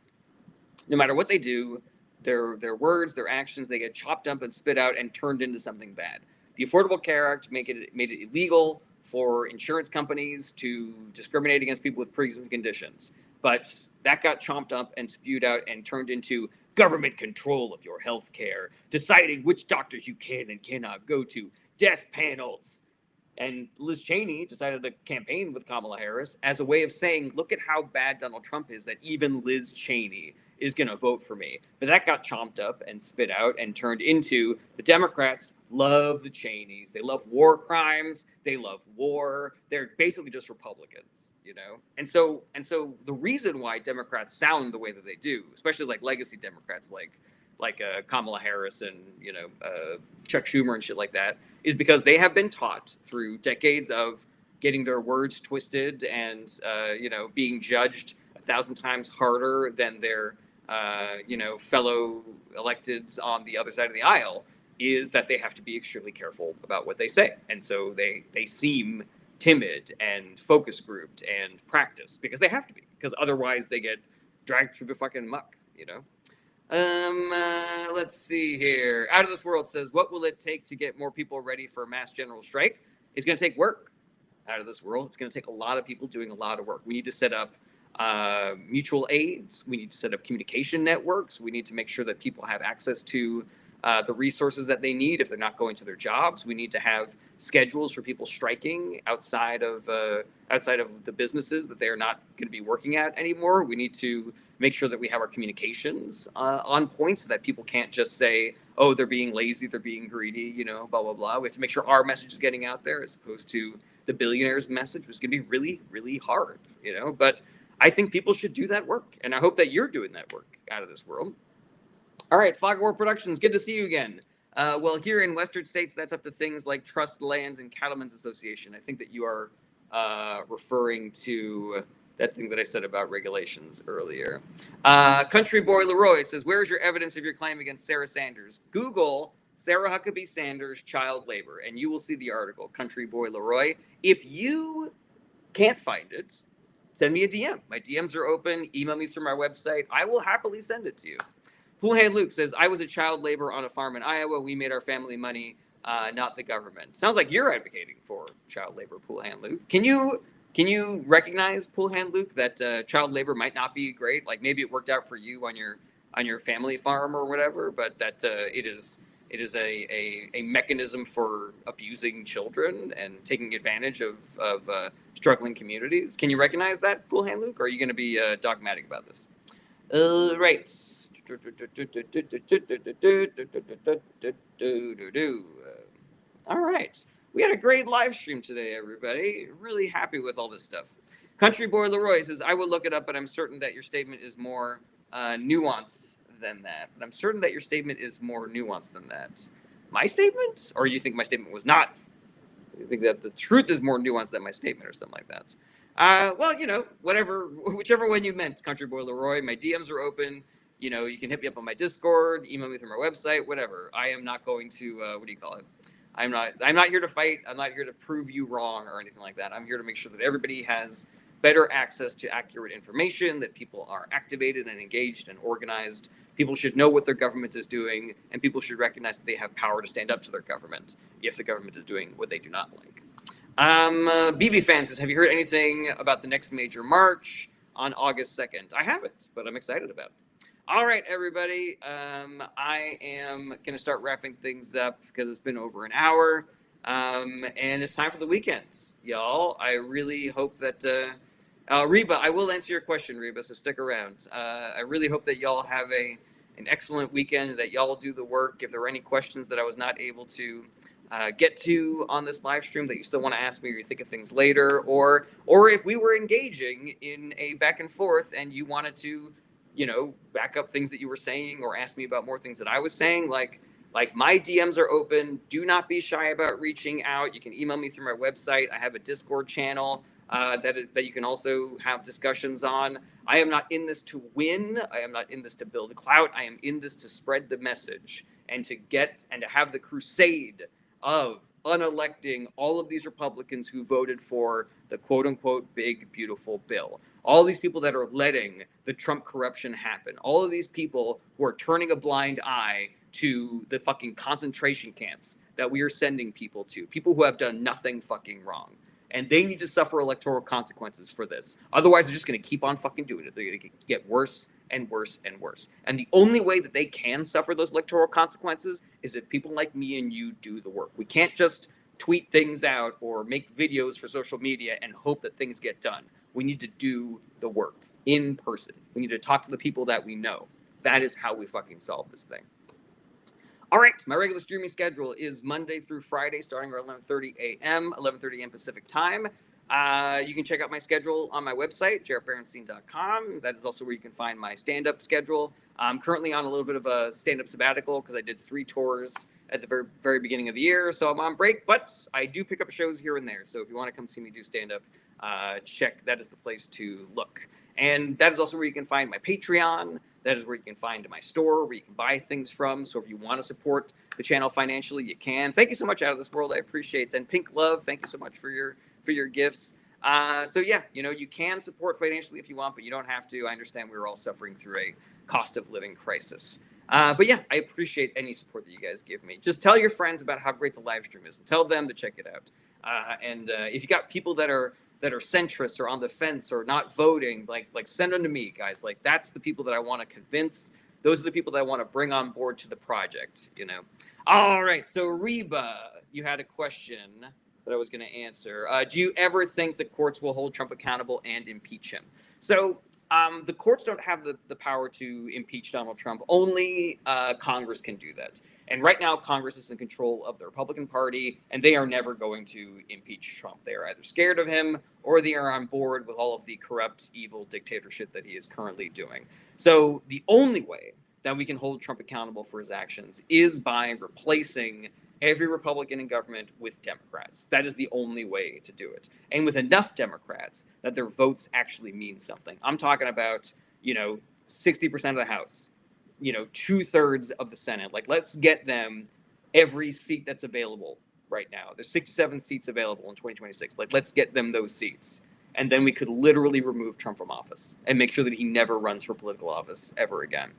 no matter what they do, their words, their actions, they get chopped up and spit out and turned into something bad. The Affordable Care Act made it illegal for insurance companies to discriminate against people with pre-existing conditions, but that got chomped up and spewed out and turned into government control of your health care, deciding which doctors you can and cannot go to, death panels. And Liz Cheney decided to campaign with Kamala Harris as a way of saying, look at how bad Donald Trump is, that even Liz Cheney is going to vote for me. But that got chomped up and spit out and turned into the Democrats love the Cheneys. They love war crimes. They love war. They're basically just Republicans, And so the reason why Democrats sound the way that they do, especially like legacy Democrats like Kamala Harris and Chuck Schumer and shit like that, is because they have been taught through decades of getting their words twisted and being judged 1,000 times harder than their fellow electeds on the other side of the aisle, is that they have to be extremely careful about what they say, and so they seem timid and focus grouped and practiced because they have to be, because otherwise they get dragged through the fucking muck, Let's see here. Out of This World says, what will it take to get more people ready for a mass general strike? It's going to take work. Out of This World, it's going to take a lot of people doing a lot of work. We need to set up mutual aids. We need to set up communication networks. We need to make sure that people have access to the resources that they need if they're not going to their jobs. We need to have schedules for people striking outside of the businesses that they are not going to be working at anymore. We need to make sure that we have our communications on point so that people can't just say, oh, they're being lazy, they're being greedy, blah, blah, blah. We have to make sure our message is getting out there as opposed to the billionaires' message, which is going to be really, really hard, But I think people should do that work, and I hope that you're doing that work, Out of This World. All right, Fog War Productions, good to see you again. Well, here in Western states, that's up to things like Trust Lands and Cattlemen's Association. I think that you are referring to that thing that I said about regulations earlier. Country Boy Leroy says, where is your evidence of your claim against Sarah Sanders? Google Sarah Huckabee Sanders child labor, and you will see the article, Country Boy Leroy. If you can't find it, send me a DM. My DMs are open. Email me through my website. I will happily send it to you. Poolhand Luke says, I was a child laborer on a farm in Iowa. We made our family money, not the government. Sounds like you're advocating for child labor, Poolhand Luke. Can you recognize, Poolhand Luke, that child labor might not be great? Like maybe it worked out for you on your family farm or whatever, but that it is a mechanism for abusing children and taking advantage of struggling communities. Can you recognize that, Poolhand Luke, or are you going to be dogmatic about this? Right. All right. We had a great live stream today, everybody. Really happy with all this stuff. Country Boy Leroy says, I will look it up, but I'm certain that your statement is more nuanced than that. But I'm certain that your statement is more nuanced than that. My statement? Or you think my statement was not? You think that the truth is more nuanced than my statement or something like that? Well, whichever one you meant, Country Boy Leroy. My DMs are open. You can hit me up on my Discord, email me through my website, whatever. I am not going to, what do you call it? I'm not here to fight. I'm not here to prove you wrong or anything like that. I'm here to make sure that everybody has better access to accurate information, that people are activated and engaged and organized. People should know what their government is doing, and people should recognize that they have power to stand up to their government if the government is doing what they do not like. BB Fan says, have you heard anything about the next major march on August 2nd? I haven't, but I'm excited about it. All right, everybody. I am going to start wrapping things up because it's been over an hour. And it's time for the weekends, y'all. I really hope that, Reba, I will answer your question, Reba, so stick around. I really hope that y'all have an excellent weekend, that y'all do the work. If there were any questions that I was not able to get to on this live stream that you still want to ask me, or you think of things later, or if we were engaging in a back and forth and you wanted to, back up things that you were saying or ask me about more things that I was saying, like my DMs are open. Do not be shy about reaching out. You can email me through my website. I have a Discord channel that you can also have discussions on. I am not in this to win. I am not in this to build clout. I am in this to spread the message and to have the crusade of unelecting all of these Republicans who voted for the quote unquote big, beautiful bill. All these people that are letting the Trump corruption happen. All of these people who are turning a blind eye to the fucking concentration camps that we are sending people to. People who have done nothing fucking wrong. And they need to suffer electoral consequences for this. Otherwise, they're just going to keep on fucking doing it. They're going to get worse and worse and worse. And the only way that they can suffer those electoral consequences is if people like me and you do the work. We can't just tweet things out or make videos for social media and hope that things get done. We need to do the work in person. We need to talk to the people that we know. That is how we fucking solve this thing. All right, my regular streaming schedule is Monday through Friday, starting at 11:30 a.m., 11:30 a.m. Pacific time. You can check out my schedule on my website, jarrettberenstein.com. That is also where you can find my stand-up schedule. I'm currently on a little bit of a stand-up sabbatical because I did 3 tours at the very, very beginning of the year, so I'm on break, but I do pick up shows here and there. So if you want to come see me do stand-up, check. That is the place to look. And that is also where you can find my Patreon. That is where you can find my store, where you can buy things from. So if you want to support the channel financially, you can. Thank you so much, Out of This World. I appreciate it. And Pink Love, thank you so much for your gifts. So yeah, you can support financially if you want, but you don't have to. I understand we're all suffering through a cost of living crisis. But yeah, I appreciate any support that you guys give me. Just tell your friends about how great the live stream is and tell them to check it out. And if you got people that are centrist or on the fence or not voting, like send them to me, guys. Like, that's the people that I want to convince. Those are the people that I want to bring on board to the project, All right, so Reba, you had a question that I was going to answer. Do you ever think the courts will hold Trump accountable and impeach him? So the courts don't have the power to impeach Donald Trump. Only Congress can do that. And right now, Congress is in control of the Republican Party, and they are never going to impeach Trump. They are either scared of him or they are on board with all of the corrupt, evil dictatorship that he is currently doing. So the only way that we can hold Trump accountable for his actions is by replacing every Republican in government with Democrats. That is the only way to do it. And with enough Democrats that their votes actually mean something. I'm talking about, 60% of the House, 2/3 of the Senate. Like, let's get them every seat that's available right now. There's 67 seats available in 2026. Like, let's get them those seats. And then we could literally remove Trump from office and make sure that he never runs for political office ever again.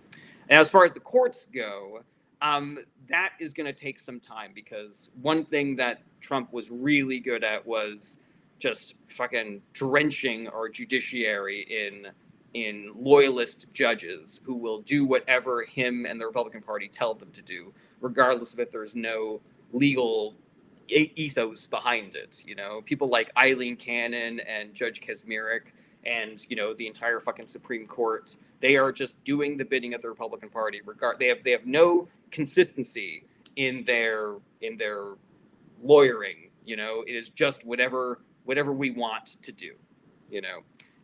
And as far as the courts go, that is going to take some time, because one thing that Trump was really good at was just fucking drenching our judiciary in loyalist judges who will do whatever him and the Republican Party tell them to do, regardless of if there's no legal ethos behind it. People like Eileen Cannon and Judge Kaczmarek and the entire fucking Supreme Court, they are just doing the bidding of the Republican Party. They have no consistency in their lawyering. It is just whatever we want to do.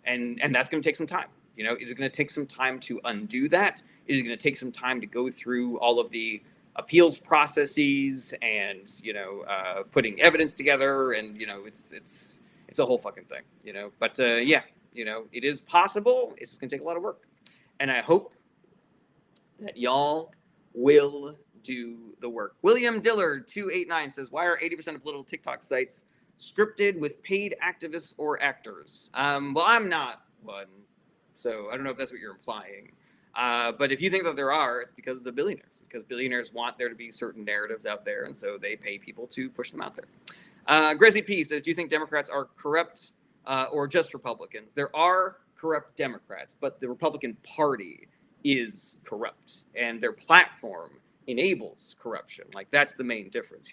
And that's going to take some time. It is going to take some time to undo that. It is going to take some time to go through all of the appeals processes and putting evidence together, and it's a whole fucking thing. But yeah, it is possible. It's just going to take a lot of work, and I hope that y'all will do the work. William Dillard 289 says, why are 80% of political TikTok sites scripted with paid activists or actors? Well, I'm not one, so I don't know if that's what you're implying. But if you think that there are, it's because of the billionaires. Because billionaires want there to be certain narratives out there, and so they pay people to push them out there. Grezzy P says, do you think Democrats are corrupt or just Republicans? There are corrupt Democrats, but the Republican Party is corrupt, and their platform enables corruption. Like, that's the main difference.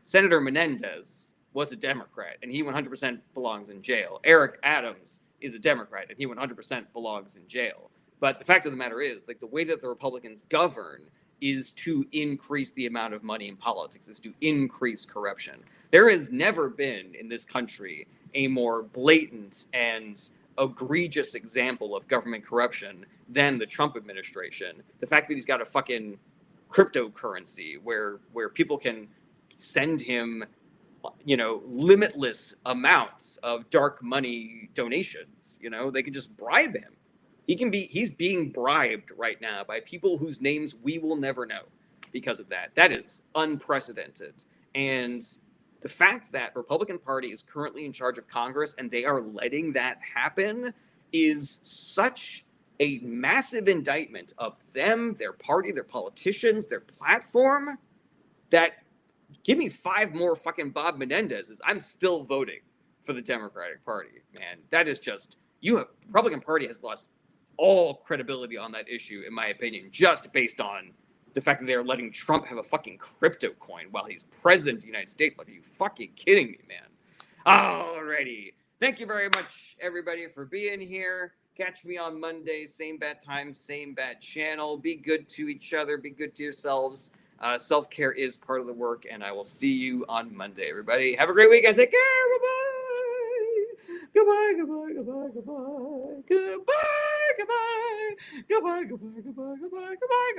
Senator Menendez was a Democrat, and he 100% belongs in jail. Eric Adams is a Democrat, and he 100% belongs in jail. But the fact of the matter is, like, the way that the Republicans govern is to increase the amount of money in politics, is to increase corruption. There has never been in this country a more blatant and egregious example of government corruption than the Trump administration. The fact that he's got a fucking cryptocurrency where people can send him limitless amounts of dark money donations. They can just bribe him. He's being bribed right now by people whose names we will never know because of that. That is unprecedented. And the fact that Republican Party is currently in charge of Congress and they are letting that happen is such a massive indictment of them, their party, their politicians, their platform, that give me 5 more fucking Bob Menendez's. I'm still voting for the Democratic Party, man. That is just, Republican Party has lost all credibility on that issue, in my opinion, just based on the fact that they're letting Trump have a fucking crypto coin while he's president of the United States. Like, are you fucking kidding me, man? Alrighty. Thank you very much, everybody, for being here. Catch me on Monday, same bat time, same bat channel. Be good to each other. Be good to yourselves. Self-care is part of the work, and I will see you on Monday, everybody. Have a great weekend. Take care. Bye-bye. Goodbye, goodbye, goodbye, goodbye. Goodbye, goodbye. Goodbye, goodbye, goodbye, goodbye, goodbye, goodbye.